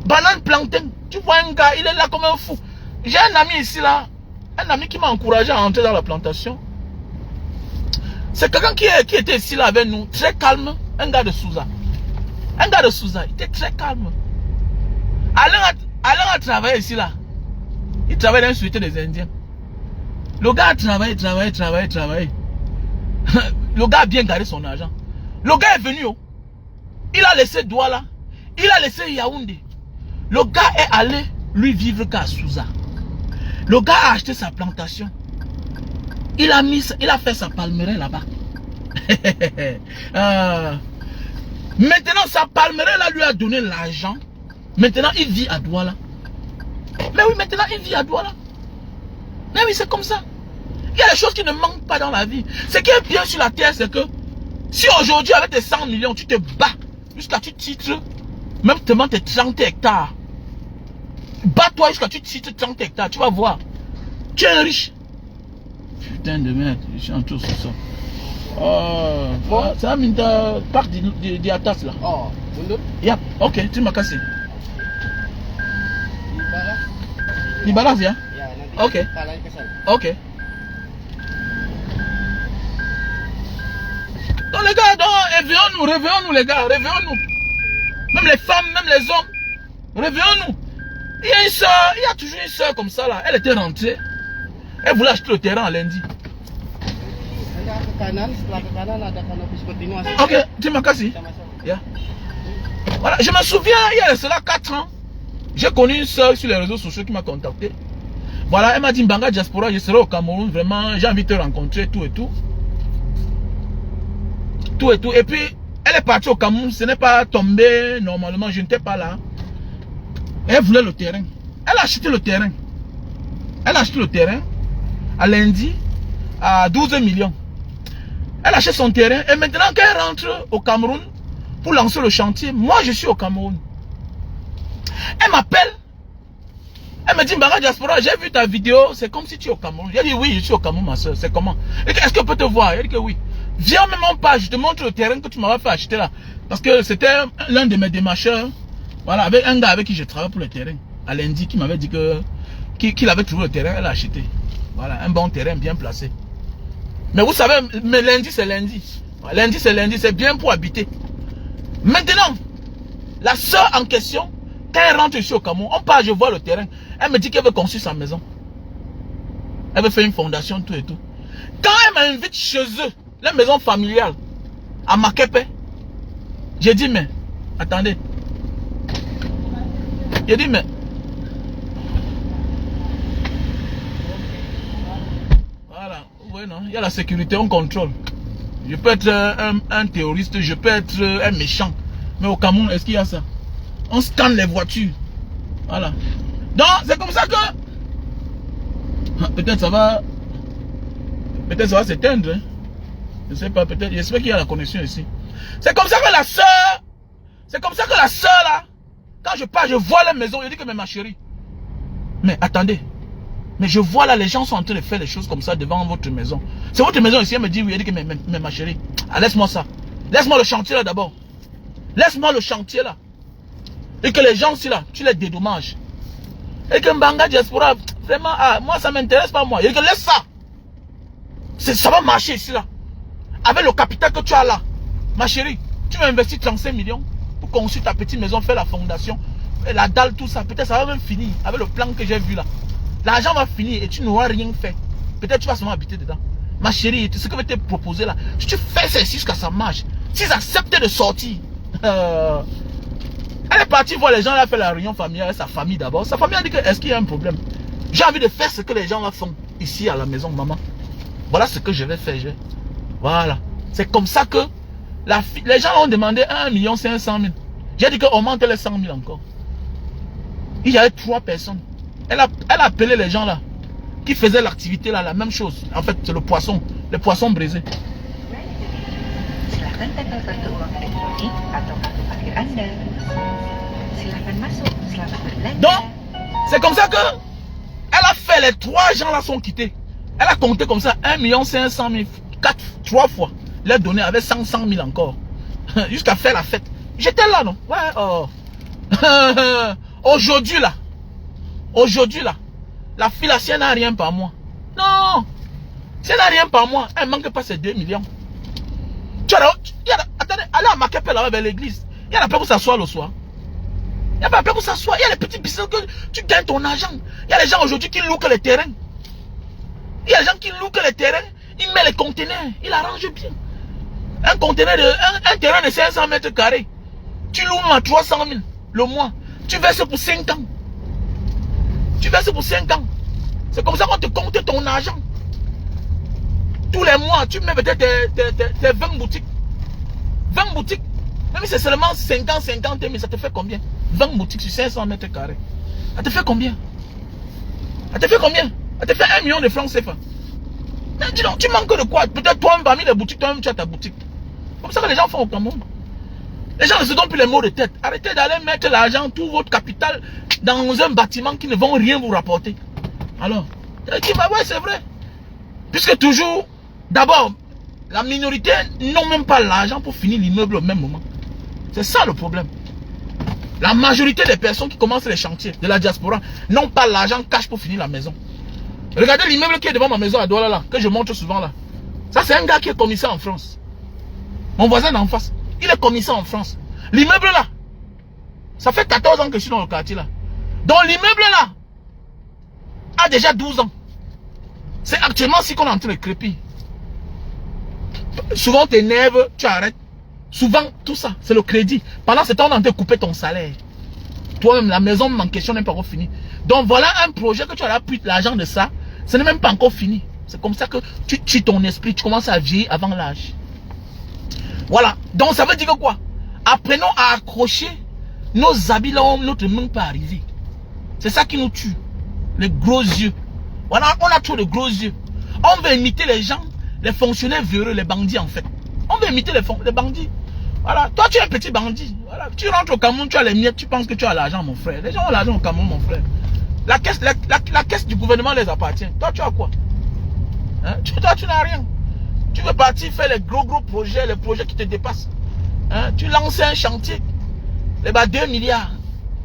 Banane plantain. Tu vois un gars, il est là comme un fou. J'ai un ami ici là. Un ami qui m'a encouragé à entrer dans la plantation. C'est quelqu'un qui était ici là avec nous. Très calme. Un gars de Souza. Un gars de Souza. Il était très calme. Alain a travaillé ici là. Il travaille dans une société des Indiens. Le gars a travaillé. Le gars a bien gardé son argent. Le gars est venu. Oh. Il a laissé Douala. Il a laissé Yaoundé. Le gars est allé lui vivre qu'à Souza. Le gars a acheté sa plantation. Il a fait sa palmeraie là-bas. Maintenant, sa palmeraie là lui a donné l'argent. Maintenant, il vit à Douala. Mais oui, maintenant, il vit à Douala. Mais oui, c'est comme ça. Il y a des choses qui ne manquent pas dans la vie. Ce qui est bien sur la terre, c'est que si aujourd'hui, avec tes 100 millions, tu te bats jusqu'à tu titres, même tes 30 hectares. Bats-toi jusqu'à tu titres 30 hectares, tu vas voir. Tu es riche. Putain de merde, je suis en tout sur ça. Oh, ça m'a parc de Atas là. Oh, yep, ok, tu m'as cassé. Di balas ya? Ok. Ok. Donc les gars, réveillons-nous les gars, réveillons-nous. Même les femmes, même les hommes, réveillons-nous. Il y a une soeur, il y a toujours une soeur comme ça là. Elle était rentrée. Elle voulait acheter le terrain à lundi. Ok, tu m'as cassé. Yeah. Voilà, je me souviens, il y a cela 4 ans. J'ai connu une soeur sur les réseaux sociaux qui m'a contacté. Voilà, elle m'a dit Mbanga Diaspora, je serai au Cameroun, vraiment, j'ai envie de te rencontrer, tout et tout. Tout et tout. Et puis, elle est partie au Cameroun, ce n'est pas tombé normalement, je n'étais pas là. Elle voulait le terrain. Elle a acheté le terrain. Elle a acheté le terrain à lundi à 12 millions. Elle achète son terrain et maintenant qu'elle rentre au Cameroun pour lancer le chantier, moi je suis au Cameroun. Elle m'appelle. Elle me dit Mbanga Diaspora, j'ai vu ta vidéo, c'est comme si tu es au Cameroun. J'ai dit oui, je suis au Cameroun ma soeur, c'est comment? Est-ce que je peux te voir? Elle dit que oui. Viens même en page, je te montre le terrain que tu m'avais fait acheter là. Parce que c'était l'un de mes démarcheurs. Voilà, avec un gars avec qui je travaille pour le terrain. À lundi, qui m'avait dit que qu'il avait trouvé le terrain, elle a acheté. Voilà, un bon terrain bien placé. Mais vous savez, mais lundi c'est lundi. Lundi c'est lundi, c'est bien pour habiter. Maintenant, la soeur en question, quand elle rentre ici au Cameroun, on part, je vois le terrain. Elle me dit qu'elle veut construire sa maison. Elle veut faire une fondation, tout et tout. Quand elle m'invite chez eux, la maison familiale, à Makepe, j'ai dit, mais, attendez. J'ai dit, mais, Oui, non, il y a la sécurité, on contrôle. Je peux être un terroriste, je peux être un méchant. Mais au Cameroun, est-ce qu'il y a ça? On scanne les voitures. Voilà. Donc, c'est comme ça que... Peut-être ça va... Peut-être ça va s'éteindre. Hein. Je sais pas, peut-être... J'espère qu'il y a la connexion ici. C'est comme ça que la soeur... C'est comme ça que la soeur, là... Quand je pars, je vois la maison. Je dis que, mais ma chérie... Mais attendez... Mais je vois là, les gens sont en train de faire des choses comme ça devant votre maison. C'est votre maison ici, elle me dit oui, elle dit que mais ma chérie, laisse-moi ça. Laisse-moi le chantier là d'abord. Laisse-moi le chantier là. Et que les gens aussi là, tu les dédommages. Et que Mbanga Diaspora, vraiment, moi ça m'intéresse pas moi. Et que laisse ça. Ça va marcher ici là. Avec le capital que tu as là. Ma chérie, tu vas investir 35 millions pour construire ta petite maison, faire la fondation, et la dalle, tout ça. Peut-être ça va même finir avec le plan que j'ai vu là. L'argent va finir et tu n'auras rien fait. Peut-être tu vas seulement habiter dedans. Ma chérie, ce que je vais te proposer là, si tu fais ça jusqu'à ça marche, s'ils acceptent de sortir, elle est partie voir les gens, elle a fait la réunion familiale avec sa famille d'abord. Sa famille a dit que est-ce qu'il y a un problème? J'ai envie de faire ce que les gens là font ici à la maison, maman. Voilà ce que je vais faire. Voilà. C'est comme ça que les gens ont demandé 1 500 000. J'ai dit qu'on augmente les 100 000 encore. Il y avait 3 personnes. Elle a appelé les gens là, qui faisaient l'activité là, la même chose. En fait, c'est le poisson, les poissons brisés. Donc, c'est comme ça que elle a fait, les 3 gens là sont quittés. Elle a compté comme ça 1 500 000, 3 fois. Elle a donné avec 100 000 encore. Jusqu'à faire la fête. J'étais là, non? Ouais, oh. Aujourd'hui là, la fille là, si elle n'a rien par mois. Non! Si elle n'a rien par mois, elle ne manque pas ses 2 millions. Attendez, allez à Makepé là-bas vers l'église. Il y a la paix pour s'asseoir le soir. Il n'y a pas la paix pour s'asseoir. Il y a les petits business que tu gagnes ton argent. Il y a les gens aujourd'hui qui louent que les terrains. Il y a les gens qui louent que les terrains. Ils mettent les conteneurs. Ils arrangent bien. Un conteneur un terrain de 500 mètres carrés. Tu loues à 300 000 le mois. Tu verses pour 5 ans. Tu verses pour 5 ans. C'est comme ça qu'on te compte ton argent. Tous les mois, tu mets peut-être tes 20 boutiques. 20 boutiques. Même si c'est seulement 50 000, ça te fait combien? 20 boutiques sur 500 mètres carrés. Ça te fait combien? Ça te fait combien? Ça te fait 1 million de francs CFA. Mais dis donc, tu manques de quoi? Peut-être toi, parmi les boutiques, toi-même, tu as ta boutique. Comme ça que les gens font au Cameroun. Les gens ne se donnent plus les mots de tête. Arrêtez d'aller mettre l'argent, tout votre capital, dans un bâtiment qui ne vont rien vous rapporter. Alors, ouais, c'est vrai. Puisque toujours, d'abord, la minorité n'ont même pas l'argent pour finir l'immeuble au même moment. C'est ça le problème. La majorité des personnes qui commencent les chantiers de la diaspora n'ont pas l'argent cash pour finir la maison. Regardez l'immeuble qui est devant ma maison à Douala là, que je montre souvent là. Ça c'est un gars qui est commissaire en France. Mon voisin d'en face, il est commissaire en France. L'immeuble là, ça fait 14 ans que je suis dans le quartier là. Donc l'immeuble là a déjà 12 ans. C'est actuellement si qu'on est en train de crépir. Souvent tu t'énerves, tu arrêtes. Souvent tout ça, c'est le crédit. Pendant ce temps, on est en train de couper ton salaire. Toi-même, la maison en question n'est pas encore finie. Donc voilà un projet que tu as pris l'argent de ça. Ce n'est même pas encore fini. C'est comme ça que tu tues ton esprit. Tu commences à vieillir avant l'âge. Voilà. Donc ça veut dire que quoi? Apprenons à accrocher nos habits là où notre main peut arriver. C'est ça qui nous tue. Les gros yeux. Voilà, on a trop de gros yeux. On veut imiter les gens, les fonctionnaires véreux, les bandits en fait. On veut imiter les bandits. Voilà, toi tu es un petit bandit. Voilà, tu rentres au Cameroun, tu as les miettes, tu penses que tu as l'argent, mon frère. Les gens ont l'argent au Cameroun, mon frère. La caisse du gouvernement les appartient. Toi, tu as quoi? Hein? Toi, tu n'as rien. Tu veux partir faire les gros projets, les projets qui te dépassent. Hein? Tu lances un chantier. Les 2 milliards.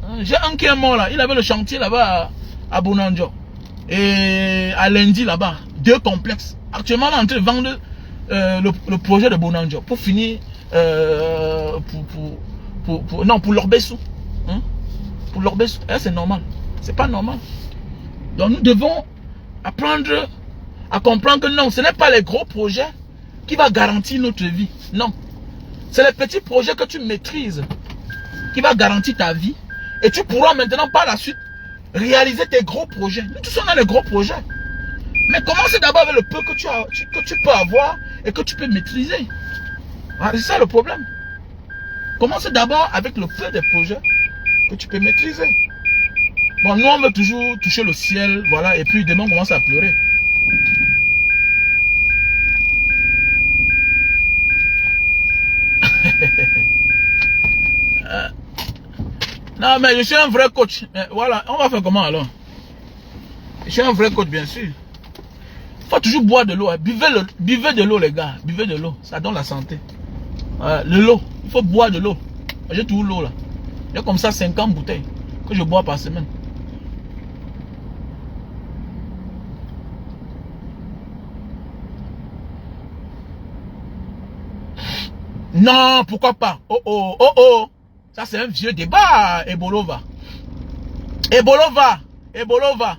Hein? J'ai un qui est mort là. Il avait le chantier là-bas à Bonanjo. Et à Lundi là-bas. 2 complexes. Actuellement, on est en train de vendre le projet de Bonanjo. Pour finir, pour l'Orbessou. Hein? Pour l'Orbessou. C'est normal. C'est pas normal. Donc nous devons apprendre à comprendre que non, ce n'est pas les gros projets qui vont garantir notre vie. Non. C'est les petits projets que tu maîtrises qui va garantir ta vie. Et tu pourras maintenant par la suite réaliser tes gros projets. Nous tous on a les gros projets. Mais commence d'abord avec le peu que tu peux avoir et que tu peux maîtriser. Ah, c'est ça le problème. Commence d'abord avec le peu des projets que tu peux maîtriser. Bon, nous on veut toujours toucher le ciel, voilà, et puis demain on commence à pleurer. Non, mais je suis un vrai coach. Mais voilà, on va faire comment alors? Je suis un vrai coach, bien sûr. Il faut toujours boire de l'eau. Hein. Buvez de l'eau, les gars. Buvez de l'eau. Ça donne la santé. Le l'eau. Il faut boire de l'eau. J'ai toujours l'eau là. J'ai comme ça 50 bouteilles que je bois par semaine. Non, pourquoi pas? Oh oh, oh oh. Ça c'est un vieux débat, Ebolova. Ebolova. Ebolova.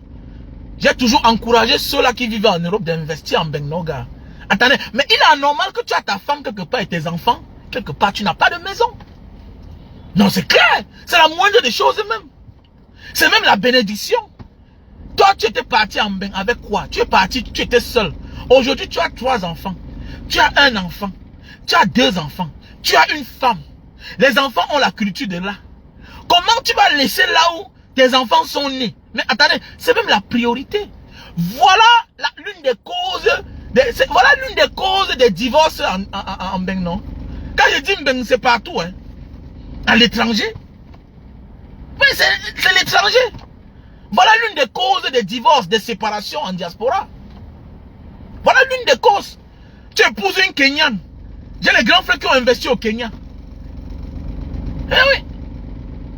J'ai toujours encouragé ceux-là qui vivent en Europe d'investir en Bennoga. Attendez, mais il est anormal que tu as ta femme quelque part et tes enfants quelque part. Tu n'as pas de maison. Non, c'est clair. C'est la moindre des choses même. C'est même la bénédiction. Toi, tu étais parti en Ben avec quoi? Tu es parti, tu étais seul. Aujourd'hui, tu as 3 enfants. Tu as un enfant. Tu as 2 enfants. Tu as une femme. Les enfants ont la culture de là. Comment tu vas laisser là où tes enfants sont nés? Mais attendez, c'est même la priorité. Voilà l'une des causes. Voilà l'une des causes des divorces en Ben, non? Quand je dis Ben, c'est partout, hein. À l'étranger. Mais c'est l'étranger. Voilà l'une des causes des divorces, des séparations en diaspora. Voilà l'une des causes. Tu épouses une Kenyane. J'ai les grands frères qui ont investi au Kenya. Eh oui.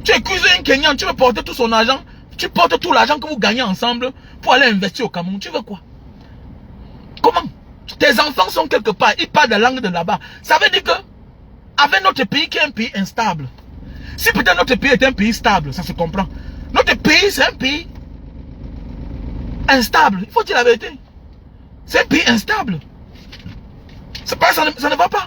Tu épouses une Kenyane, tu veux porter tout son argent. Tu portes tout l'argent que vous gagnez ensemble pour aller investir au Cameroun. Tu veux quoi? Comment? Tes enfants sont quelque part. Ils parlent la langue de là-bas. Ça veut dire que avec notre pays qui est un pays instable. Si peut-être notre pays est un pays stable, ça se comprend. Notre pays, c'est un pays instable. Il faut dire la vérité. C'est un pays instable. C'est pas, ça ne va pas.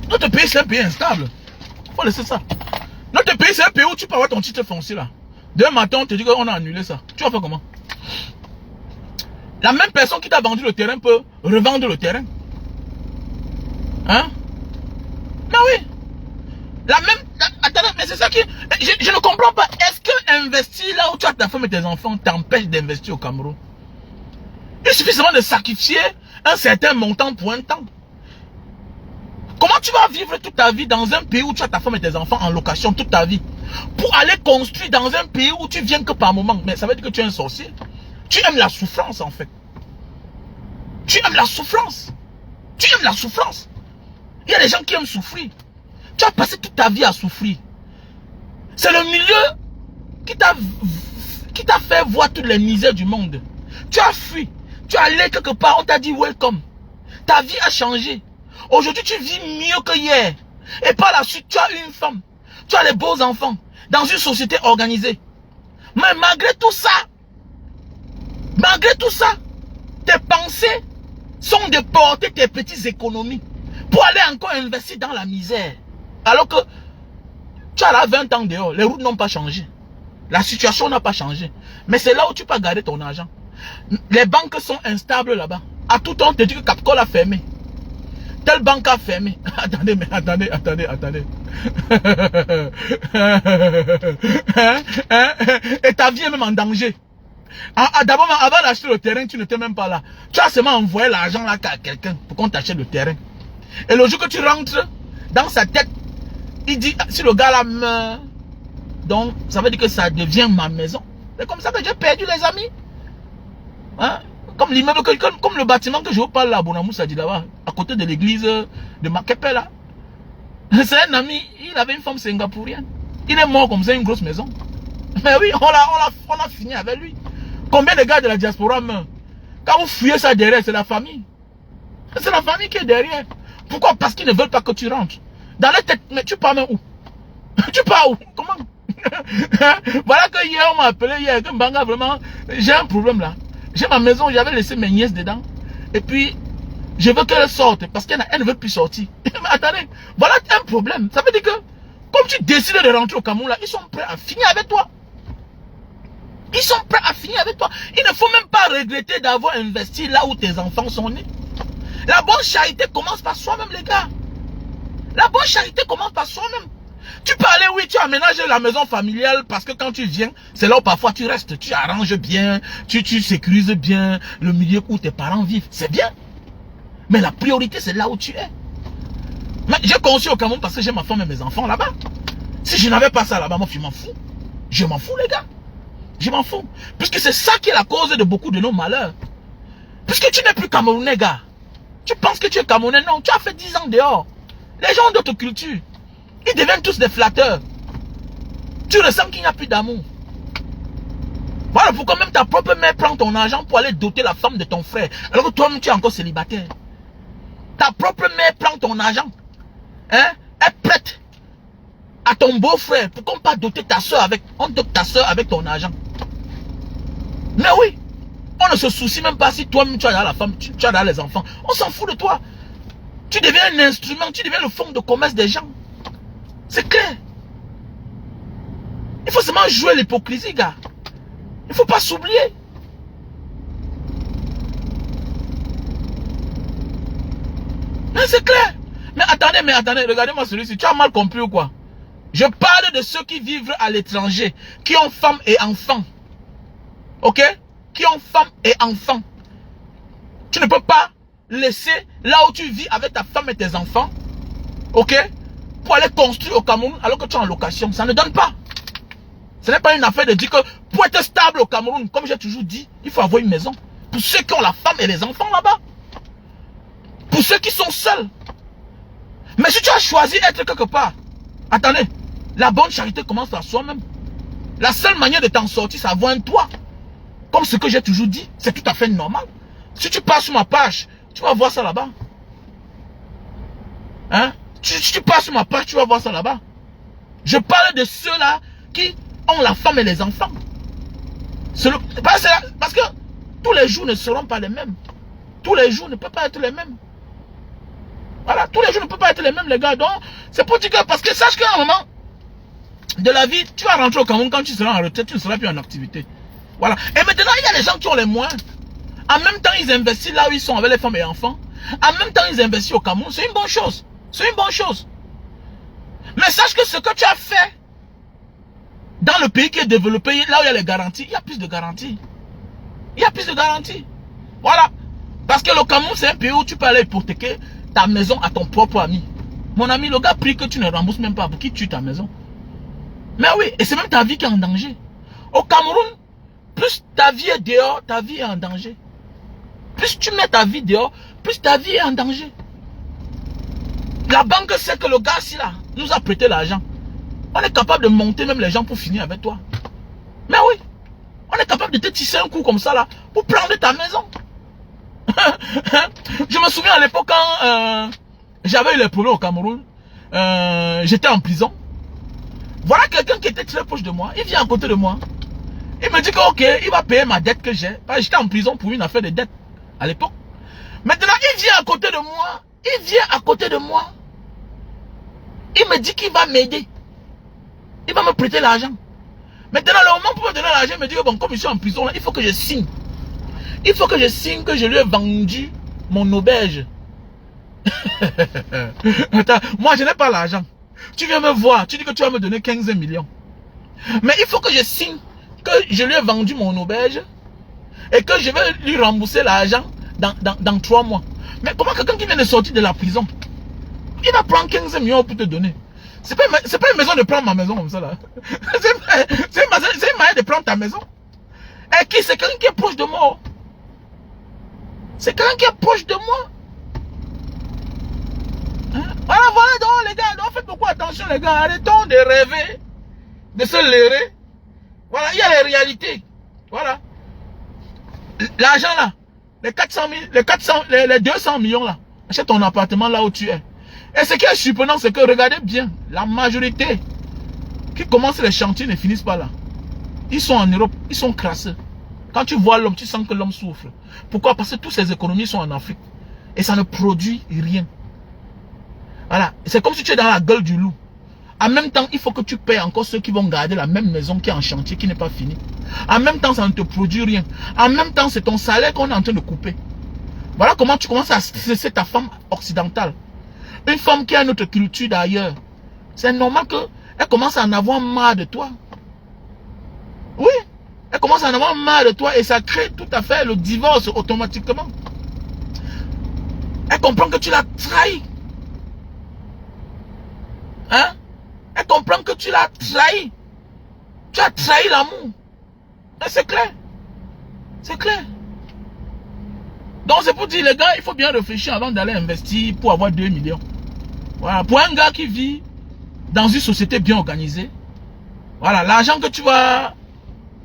Notre pays, c'est un pays instable. Il faut laisser ça. Notre pays, c'est un pays où tu peux avoir ton titre foncier là. Demain matin, on te dit qu'on a annulé ça. Tu vas faire comment? La même personne qui t'a vendu le terrain peut revendre le terrain. Hein? Mais oui. La même... Attends, mais c'est ça qui... Je ne comprends pas. Est-ce que investir là où tu as ta femme et tes enfants t'empêche d'investir au Cameroun? Il suffit seulement de sacrifier un certain montant pour un temps. Comment tu vas vivre toute ta vie dans un pays où tu as ta femme et tes enfants en location toute ta vie? Pour aller construire dans un pays où tu viens que par moment. Mais ça veut dire que tu es un sorcier. Tu aimes la souffrance en fait. Tu aimes la souffrance. Tu aimes la souffrance. Il y a des gens qui aiment souffrir. Tu as passé toute ta vie à souffrir. C'est le milieu qui t'a fait voir toutes les misères du monde. Tu as fui. Tu es allé quelque part, on t'a dit welcome. Ta vie a changé. Aujourd'hui, tu vis mieux que hier. Et par la suite, tu as une femme. Tu as les beaux enfants. Dans une société organisée. Mais malgré tout ça, tes pensées sont de porter tes petites économies pour aller encore investir dans la misère. Alors que tu as là 20 ans dehors, les routes n'ont pas changé. La situation n'a pas changé. Mais c'est là où tu peux garder ton argent. Les banques sont instables là-bas. À tout temps, on te dit que Capcom a fermé. Telle banque a fermé. Attendez, mais attendez. Et ta vie est même en danger. D'abord, avant d'acheter le terrain, tu n'étais même pas là. Tu as seulement envoyé l'argent là à quelqu'un pour qu'on t'achète le terrain. Et le jour que tu rentres, dans sa tête, il dit, si le gars là meurt, donc ça veut dire que ça devient ma maison. C'est comme ça que j'ai perdu les amis. Hein? Comme l'immeuble, comme le bâtiment que je vous parle là, Bonamoussa dit là-bas, à côté de l'église de Makepe là. C'est un ami, il avait une femme singapourienne. Il est mort comme ça, une grosse maison. Mais oui, on a fini avec lui. Combien de gars de la diaspora meurent? Quand vous fuyez ça derrière, c'est la famille. C'est la famille qui est derrière. Pourquoi? Parce qu'ils ne veulent pas que tu rentres. Dans la tête, mais tu pars même où? Tu pars où? Comment? Voilà que hier, on m'a appelé hier, que Mbanga, vraiment, j'ai un problème là. J'ai ma maison, j'avais laissé mes nièces dedans. Et puis, Je veux qu'elle sorte parce qu'elle ne veut plus sortir. Mais attendez, voilà un problème. Ça veut dire que, comme tu décides de rentrer au Cameroun, là, ils sont prêts à finir avec toi. Ils sont prêts à finir avec toi. Il ne faut même pas regretter d'avoir investi là où tes enfants sont nés. La bonne charité commence par soi-même, les gars. La bonne charité commence par soi-même. Tu peux aller, oui, tu aménages la maison familiale parce que quand tu viens, c'est là où parfois tu restes. Tu arranges bien, tu sécurises bien le milieu où tes parents vivent. C'est bien. Mais la priorité, c'est là où tu es. Mais j'ai conçu au Cameroun parce que j'ai ma femme et mes enfants là-bas. Si je n'avais pas ça là-bas, moi, je m'en fous. Je m'en fous, les gars. Je m'en fous. Puisque c'est ça qui est la cause de beaucoup de nos malheurs. Puisque tu n'es plus Camerounais, gars. Tu penses que tu es Camerounais? Non, tu as fait 10 ans dehors. Les gens ont d'autres cultures. Ils deviennent tous des flatteurs. Tu ressens qu'il n'y a plus d'amour. Voilà pourquoi même ta propre mère prend ton argent pour aller doter la femme de ton frère. Alors que toi-même, tu es encore célibataire. Ta propre mère prend ton argent. Hein? Elle prête à ton beau-frère. Pourquoi pas doter ta soeur avec... On dote ta soeur avec ton argent. Mais oui. On ne se soucie même pas si toi-même tu as la femme, tu as les enfants. On s'en fout de toi. Tu deviens un instrument, tu deviens le fonds de commerce des gens. C'est clair. Il faut seulement jouer l'hypocrisie, gars. Il ne faut pas s'oublier. Mais c'est clair. Mais attendez, regardez-moi celui-ci. Tu as mal compris ou quoi? Je parle de ceux qui vivent à l'étranger, qui ont femmes et enfants. Ok? Qui ont femmes et enfants. Tu ne peux pas laisser là où tu vis avec ta femme et tes enfants, ok, pour aller construire au Cameroun alors que tu es en location. Ça ne donne pas. Ce n'est pas une affaire de dire que pour être stable au Cameroun, comme j'ai toujours dit, il faut avoir une maison. Pour ceux qui ont la femme et les enfants là-bas. Pour ceux qui sont seuls. Mais si tu as choisi d'être quelque part, attendez, la bonne charité commence par soi-même. La seule manière de t'en sortir, c'est avoir un toit. Comme ce que j'ai toujours dit, c'est tout à fait normal. Si tu passes sur ma page, tu vas voir ça là-bas. Hein? Tu passes sur ma page, tu vas voir ça là-bas. Je parle de ceux-là qui ont la femme et les enfants. Parce que tous les jours ne seront pas les mêmes. Tous les jours ne peuvent pas être les mêmes. Voilà, tous les jours ne peuvent pas être les mêmes, les gars. Donc, c'est pour dire que, parce que sache qu'à un moment de la vie, tu vas rentrer au Cameroun, quand tu seras en retraite, tu ne seras plus en activité. Voilà. Et maintenant, il y a des gens qui ont les moyens. En même temps, ils investissent là où ils sont avec les femmes et enfants. En même temps, ils investissent au Cameroun. C'est une bonne chose. C'est une bonne chose. Mais sache que ce que tu as fait dans le pays qui est développé, là où il y a les garanties, il y a plus de garanties. Il y a plus de garanties. Voilà. Parce que le Cameroun, c'est un pays où tu peux aller hypothéquer ta maison à ton propre ami. Mon ami, le gars prie que tu ne rembourses même pas pour qu'il tue ta maison. Mais oui, et c'est même ta vie qui est en danger. Au Cameroun, plus ta vie est dehors, ta vie est en danger. Plus tu mets ta vie dehors, plus ta vie est en danger. La banque sait que le gars ci là nous a prêté l'argent. On est capable de monter même les gens pour finir avec toi. Mais oui, on est capable de te tisser un coup comme ça là pour prendre ta maison. Je me souviens à l'époque quand j'avais eu les problèmes au Cameroun, j'étais en prison. Voilà quelqu'un qui était très proche de moi, il vient à côté de moi. Il me dit que ok, il va payer ma dette que j'ai. J'étais en prison pour une affaire de dette à l'époque. Maintenant, il vient à côté de moi. Il vient à côté de moi. Il me dit qu'il va m'aider. Il va me prêter l'argent. Maintenant, le moment pour me donner l'argent, il me dit que bon, comme je suis en prison, là, il faut que je signe. Il faut que je signe que je lui ai vendu mon auberge. Attends, moi je n'ai pas l'argent. Tu viens me voir, tu dis que tu vas me donner 15 millions. Mais il faut que je signe que je lui ai vendu mon auberge et que je vais lui rembourser l'argent dans 3 mois. Mais comment quelqu'un qui vient de sortir de la prison, il va prendre 15 millions pour te donner? C'est pas une maison de prendre ma maison comme ça là. C'est une manière de prendre ta maison. Et qui? C'est quelqu'un qui est proche de moi. C'est quelqu'un qui est proche de moi. Hein? Voilà donc les gars, donc faites beaucoup attention les gars. Arrêtons de rêver, de se leurrer. Voilà, il y a les réalités. Voilà. L'argent là, les 200 millions là, achète ton appartement là où tu es. Et ce qui est surprenant, c'est que regardez bien, la majorité qui commencent les chantiers ne finissent pas là. Ils sont en Europe, ils sont crasseux. Quand tu vois l'homme, tu sens que l'homme souffre. Pourquoi? Parce que toutes ces économies sont en Afrique. Et ça ne produit rien. Voilà. C'est comme si tu es dans la gueule du loup. En même temps, il faut que tu payes encore ceux qui vont garder la même maison qui est en chantier, qui n'est pas finie. En même temps, ça ne te produit rien. En même temps, c'est ton salaire qu'on est en train de couper. Voilà comment tu commences à stresser ta femme occidentale. Une femme qui a une autre culture d'ailleurs. C'est normal qu'elle commence à en avoir marre de toi. Oui. Elle commence à en avoir marre de toi et ça crée tout à fait le divorce automatiquement. Elle comprend que tu l'as trahi. Hein? Elle comprend que tu l'as trahi. Tu as trahi l'amour. C'est clair. C'est clair. Donc c'est pour dire, les gars, il faut bien réfléchir avant d'aller investir pour avoir 2 millions. Voilà. Pour un gars qui vit dans une société bien organisée, voilà, l'argent que tu vas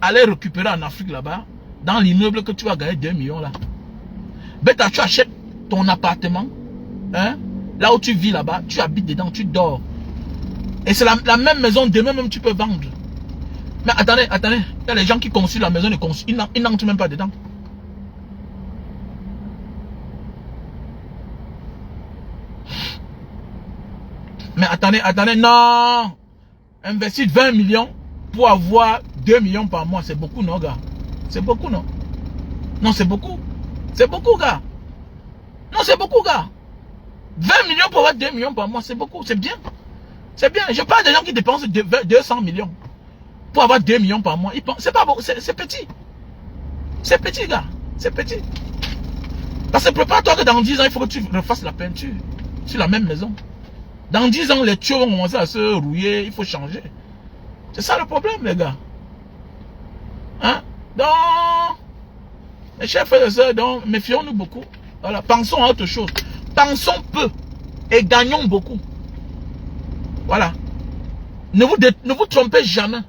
aller récupérer en Afrique là-bas, dans l'immeuble que tu vas gagner 2 millions là. Bêta, tu achètes ton appartement, hein, là où tu vis là-bas, tu habites dedans, tu dors. Et c'est la même maison, demain même tu peux vendre. Mais attendez, il y a les gens qui construisent la maison, ils n'entrent même pas dedans. Mais attendez, non. Investir 20 millions pour avoir 2 millions par mois, c'est beaucoup, non, gars? C'est beaucoup, non? Non, c'est beaucoup. C'est beaucoup, gars. Non, c'est beaucoup, gars. 20 millions pour avoir 2 millions par mois, c'est beaucoup, c'est bien. C'est bien. Je parle des gens qui dépensent 200 millions pour avoir 2 millions par mois. C'est pas beaucoup, c'est petit. C'est petit, gars. C'est petit. Parce que prépare-toi que dans 10 ans, il faut que tu refasses la peinture sur la même maison. Dans 10 ans, les tuyaux vont commencer à se rouiller, il faut changer. C'est ça le problème, les gars. Hein? Donc, mes chers frères et sœurs, donc, méfions-nous beaucoup. Voilà, pensons à autre chose. Pensons peu et gagnons beaucoup. Voilà. Ne vous trompez jamais.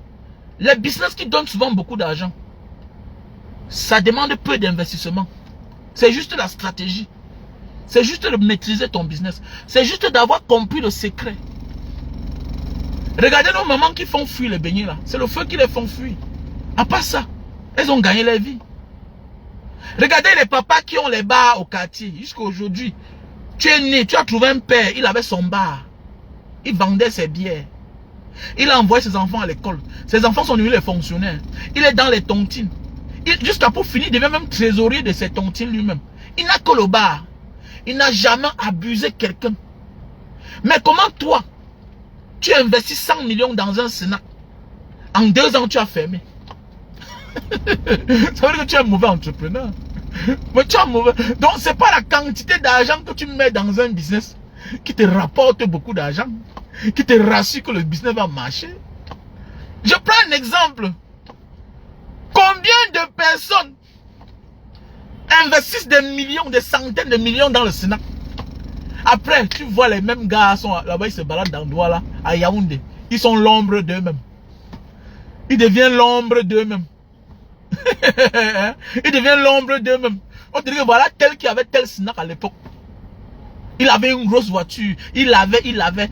Les business qui donnent souvent beaucoup d'argent, ça demande peu d'investissement. C'est juste la stratégie. C'est juste de maîtriser ton business. C'est juste d'avoir compris le secret. Regardez nos mamans qui font fuir les beignets là. C'est le feu qui les font fuir. À part ça, elles ont gagné leur vie. Regardez les papas qui ont les bars au quartier. Jusqu'à aujourd'hui, tu es né, tu as trouvé un père, il avait son bar. Il vendait ses bières. Il a envoyé ses enfants à l'école. Ses enfants sont devenus les fonctionnaires. Il est dans les tontines. Jusqu'à pour finir, il devient même trésorier de ses tontines lui-même. Il n'a que le bar. Il n'a jamais abusé quelqu'un. Mais comment toi, tu investis 100 millions dans un snack. En 2 ans, tu as fermé. Ça veut dire que tu es un mauvais entrepreneur. Mais tu es mauvais. Donc, ce n'est pas la quantité d'argent que tu mets dans un business qui te rapporte beaucoup d'argent, qui te rassure que le business va marcher. Je prends un exemple. Combien de personnes investissent des millions, des centaines de millions dans le snack? Après, tu vois les mêmes gars là-bas, ils se baladent dans Douala, à Yaoundé. Ils sont l'ombre d'eux-mêmes. Ils deviennent l'ombre d'eux-mêmes. Ils deviennent l'ombre d'eux-mêmes. On te dit que voilà tel qui avait tel snack à l'époque. Il avait une grosse voiture. Il avait.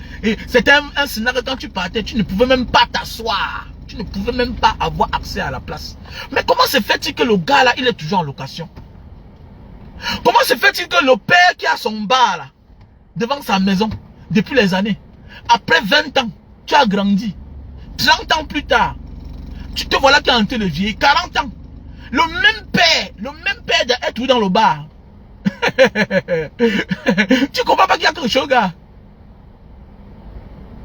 C'était un snack que quand tu partais, tu ne pouvais même pas t'asseoir. Tu ne pouvais même pas avoir accès à la place. Mais comment se fait-il que le gars là, il est toujours en location? Comment se fait-il que le père qui a son bar là, devant sa maison, depuis les années, après 20 ans, tu as grandi, 30 ans plus tard, tu te voilà qui est en train de vieillir, 40 ans, le même père est tout dans le bar. Tu comprends pas qu'il y a quelque chose, gars?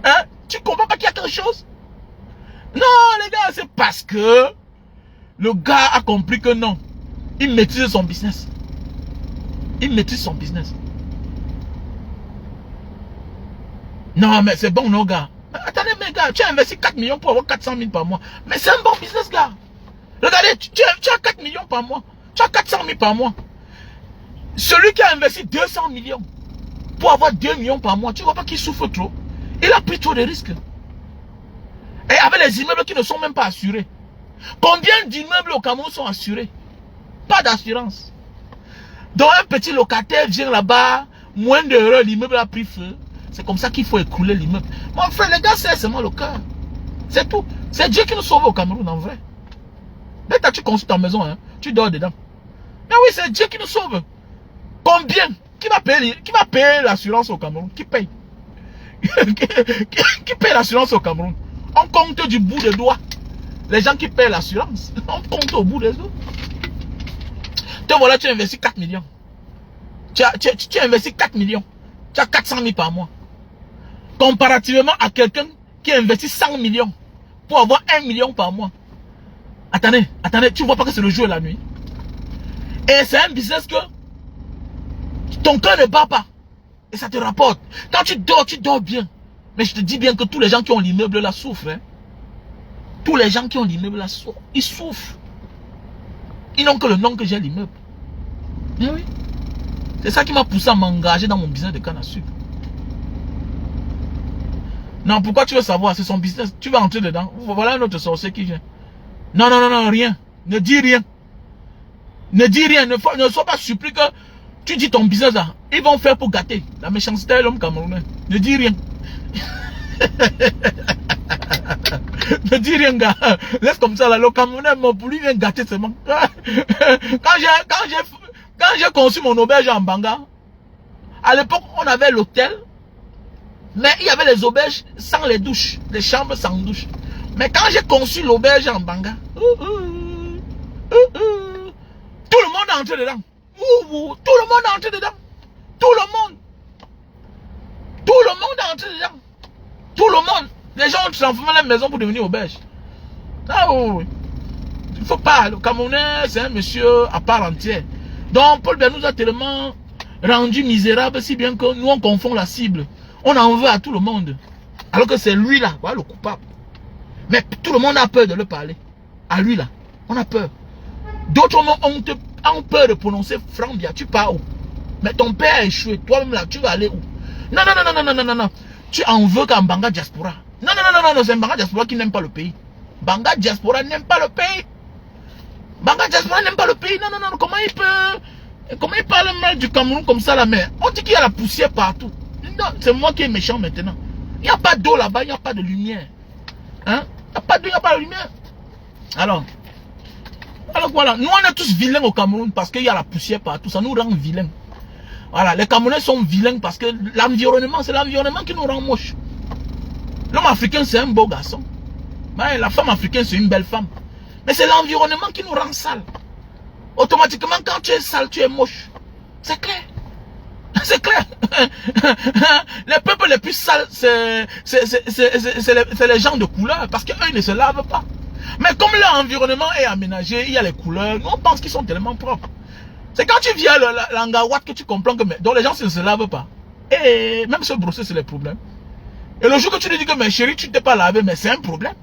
Hein? Tu comprends pas qu'il y a quelque chose? Non, les gars, c'est parce que le gars a compris que non, il maîtrise son business. Il maîtrise son business. Non, mais c'est bon, non, gars. Mais attendez, mes gars, tu as investi 4 millions pour avoir 400 000 par mois. Mais c'est un bon business, gars. Regardez, tu as 4 millions par mois. Tu as 400 000 par mois. Celui qui a investi 200 millions pour avoir 2 millions par mois, tu ne vois pas qu'il souffre trop? Il a pris trop de risques. Et avec les immeubles qui ne sont même pas assurés. Combien d'immeubles au Cameroun sont assurés? Pas d'assurance. Donc un petit locataire vient là-bas, moins d'heures, l'immeuble a pris feu. C'est comme ça qu'il faut écrouler l'immeuble. Mon frère, les gars, c'est seulement le cœur. C'est tout. C'est Dieu qui nous sauve au Cameroun, en vrai. Dès que tu construis ta maison, hein, tu dors dedans. Mais oui, c'est Dieu qui nous sauve. Combien qui va payer l'assurance au Cameroun? Qui paye? Qui paye l'assurance au Cameroun? On compte du bout des doigts. Les gens qui payent l'assurance, on compte au bout des doigts. Te voilà, tu investis 4 millions. Tu investis 4 millions. Tu as 400 000 par mois. Comparativement à quelqu'un qui investit 100 millions pour avoir 1 million par mois. Attendez, tu ne vois pas que c'est le jour et la nuit. Et c'est un business que ton cœur ne bat pas. Et ça te rapporte. Quand tu dors bien. Mais je te dis bien que tous les gens qui ont l'immeuble là souffrent. Hein. Tous les gens qui ont l'immeuble là souffrent. Ils souffrent. Ils n'ont que le nom que j'ai l'immeuble. Eh oui. C'est ça qui m'a poussé à m'engager dans mon business de canne à sucre. Non, pourquoi tu veux savoir? C'est son business. Tu vas entrer dedans. Voilà un autre sorcier qui vient. Non, rien. Ne dis rien. Ne dis rien. Ne sois pas surpris que tu dis ton business là. Ils vont faire pour gâter. La méchanceté est l'homme camerounais. Ne dis rien. Ne dis rien, gars. Laisse comme ça là. Le Camerounais, pour lui, vient gâter seulement. Quand j'ai conçu mon auberge en Banga, à l'époque, on avait l'hôtel. Mais il y avait les auberges sans les douches. Les chambres sans douche. Mais quand j'ai conçu l'auberge en Banga, tout le monde est entré dedans. Tout le monde est entré dedans. Tout le monde. Tout le monde est entré dedans. Tout le monde. Les gens ont transformé la maison pour devenir auberge. Ah oui. Il ne faut pas. Le Camerounais, c'est un monsieur à part entière. Donc, Paul Biya nous a tellement rendu misérables, si bien que nous, on confond la cible. On en veut à tout le monde. Alors que c'est lui là, voilà, le coupable. Mais tout le monde a peur de le parler. À lui là, on a peur. D'autres ont peur de prononcer Franck Biya. Tu pars où? Mais ton père a échoué. Toi-même là, tu vas aller où? Non. Tu en veux qu'en Banga Diaspora. Non, c'est Banga Diaspora qui n'aime pas le pays. Banga Diaspora n'aime pas le pays. Banga Diaspora n'aime pas le pays. Non. Comment il parle mal du Cameroun comme ça là, mais on dit qu'il y a la poussière partout. Non, c'est moi qui est méchant maintenant. Il n'y a pas d'eau là-bas, il n'y a pas de lumière. Hein? Il n'y a pas d'eau, il n'y a pas de lumière. Alors voilà, nous on est tous vilains au Cameroun parce qu'il y a la poussière partout, ça nous rend vilains. Voilà, les Camerounais sont vilains parce que l'environnement, c'est l'environnement qui nous rend moche. L'homme africain c'est un beau garçon. Mais la femme africaine c'est une belle femme. Mais c'est l'environnement qui nous rend sale. Automatiquement quand tu es sale, tu es moche. C'est clair. C'est clair. Les peuples les plus sales, c'est les gens de couleur. Parce qu'eux, ils ne se lavent pas. Mais comme leur environnement est aménagé, il y a les couleurs, nous on pense qu'ils sont tellement propres. C'est quand tu viens à l'Angawat que tu comprends que donc les gens ne se lavent pas. Et même se brosser, c'est le problème. Et le jour que tu lui dis que mais chérie, tu ne t'es pas lavé, mais c'est un problème.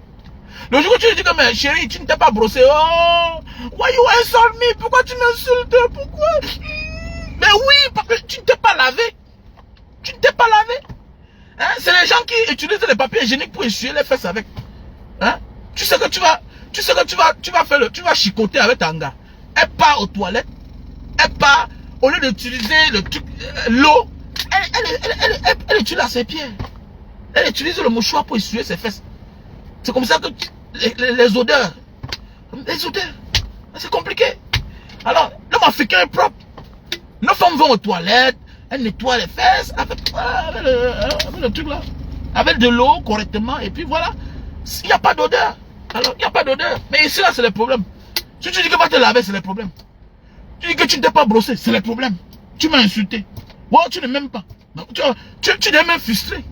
Le jour que tu lui dis que mais chérie, tu ne t'es pas brossé, oh, why you insult me? Pourquoi tu m'insultes? Pourquoi? Mais oui, parce que tu ne t'es pas lavé. Tu ne t'es pas lavé. Hein? C'est les gens qui utilisent les papiers hygiéniques pour essuyer les fesses avec. Hein? Tu sais que tu vas chicoter avec un gars. Elle part aux toilettes. Elle part, au lieu d'utiliser le truc, l'eau, elle utilise la serpillère. Elle utilise le mouchoir pour essuyer ses fesses. C'est comme ça que les odeurs. Les odeurs. C'est compliqué. Alors, l'homme africain est propre. Nos femmes vont aux toilettes, elles nettoient les fesses avec le truc là. Avec de l'eau correctement. Et puis voilà. Il n'y a pas d'odeur. Alors, il n'y a pas d'odeur. Mais ici là, c'est le problème. Si tu dis que va te laver, c'est le problème. Tu dis que tu ne t'es pas brossé, c'est le problème. Tu m'as insulté. Wow, tu ne m'aimes pas. Tu es même frustré.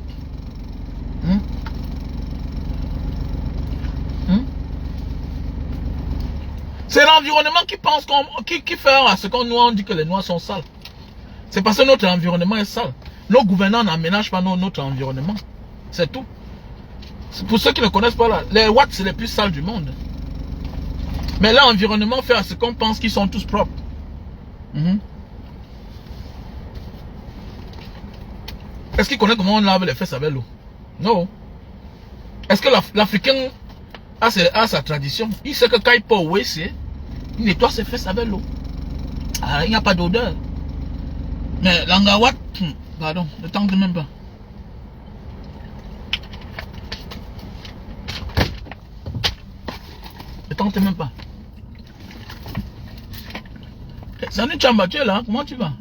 C'est l'environnement qui pense qui fait à ce qu'on nous dit que les Noirs sont sales. C'est parce que notre environnement est sale. Nos gouvernants n'aménagent pas notre environnement. C'est tout. Pour ceux qui ne connaissent pas là, les Watts c'est les plus sales du monde. Mais l'environnement fait à ce qu'on pense qu'ils sont tous propres. Est-ce qu'ils connaissent comment on lave les fesses avec l'eau? Non. Est-ce que l'Africain a sa tradition? Il sait que quand il part au WC, il nettoie ses fesses avec l'eau. Alors, il n'y a pas d'odeur. Mais l'Angawat, pardon, ne tente même pas. Ne tente même pas. Salut Chamba, tu es là? Comment tu vas?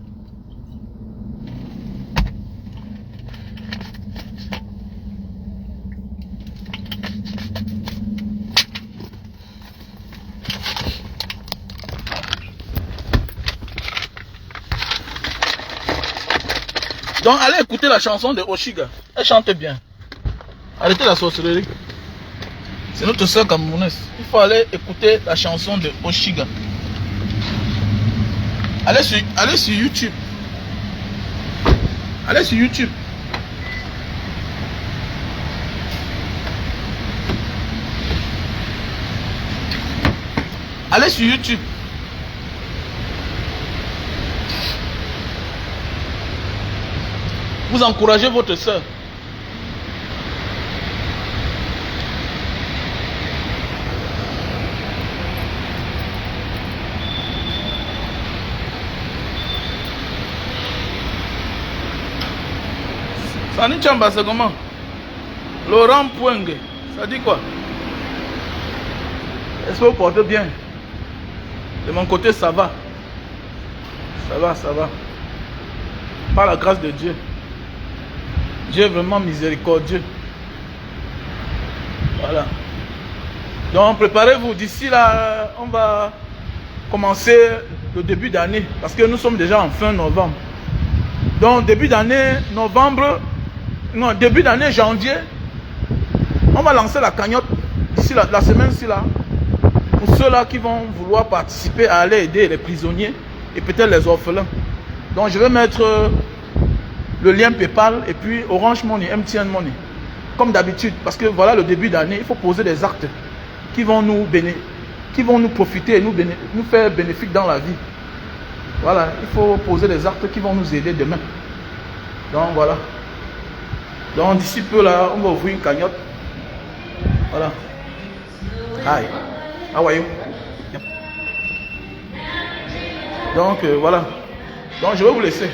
Donc, allez écouter la chanson de Oshiga. Elle chante bien. Arrêtez la sorcellerie. C'est notre soeur camerounaise. Il faut aller écouter la chanson de Oshiga. Allez sur YouTube. Allez sur YouTube. Allez sur YouTube. Vous encouragez votre soeur. Sani Chamba, c'est comment? Laurent Pouengue, ça dit quoi? Est-ce que vous portez bien? De mon côté, ça va. Ça va, ça va. Par la grâce de Dieu. Dieu est vraiment miséricordieux. Voilà. Donc, préparez-vous. D'ici là, on va commencer le début d'année. Parce que nous sommes déjà en fin novembre. Donc, début d'année, novembre... Non, début d'année, janvier, on va lancer la cagnotte d'ici la semaine-ci là. Pour ceux-là qui vont vouloir participer à aller aider les prisonniers et peut-être les orphelins. Donc je vais mettre le lien PayPal et puis Orange Money, MTN Money. Comme d'habitude, parce que voilà le début d'année, il faut poser des actes qui vont nous profiter et nous faire bénéfique dans la vie. Voilà, il faut poser des actes qui vont nous aider demain. Donc voilà. Donc d'ici peu là, on va ouvrir une cagnotte. Voilà. Hi. How are you? Yeah. Donc voilà. Donc je vais vous laisser.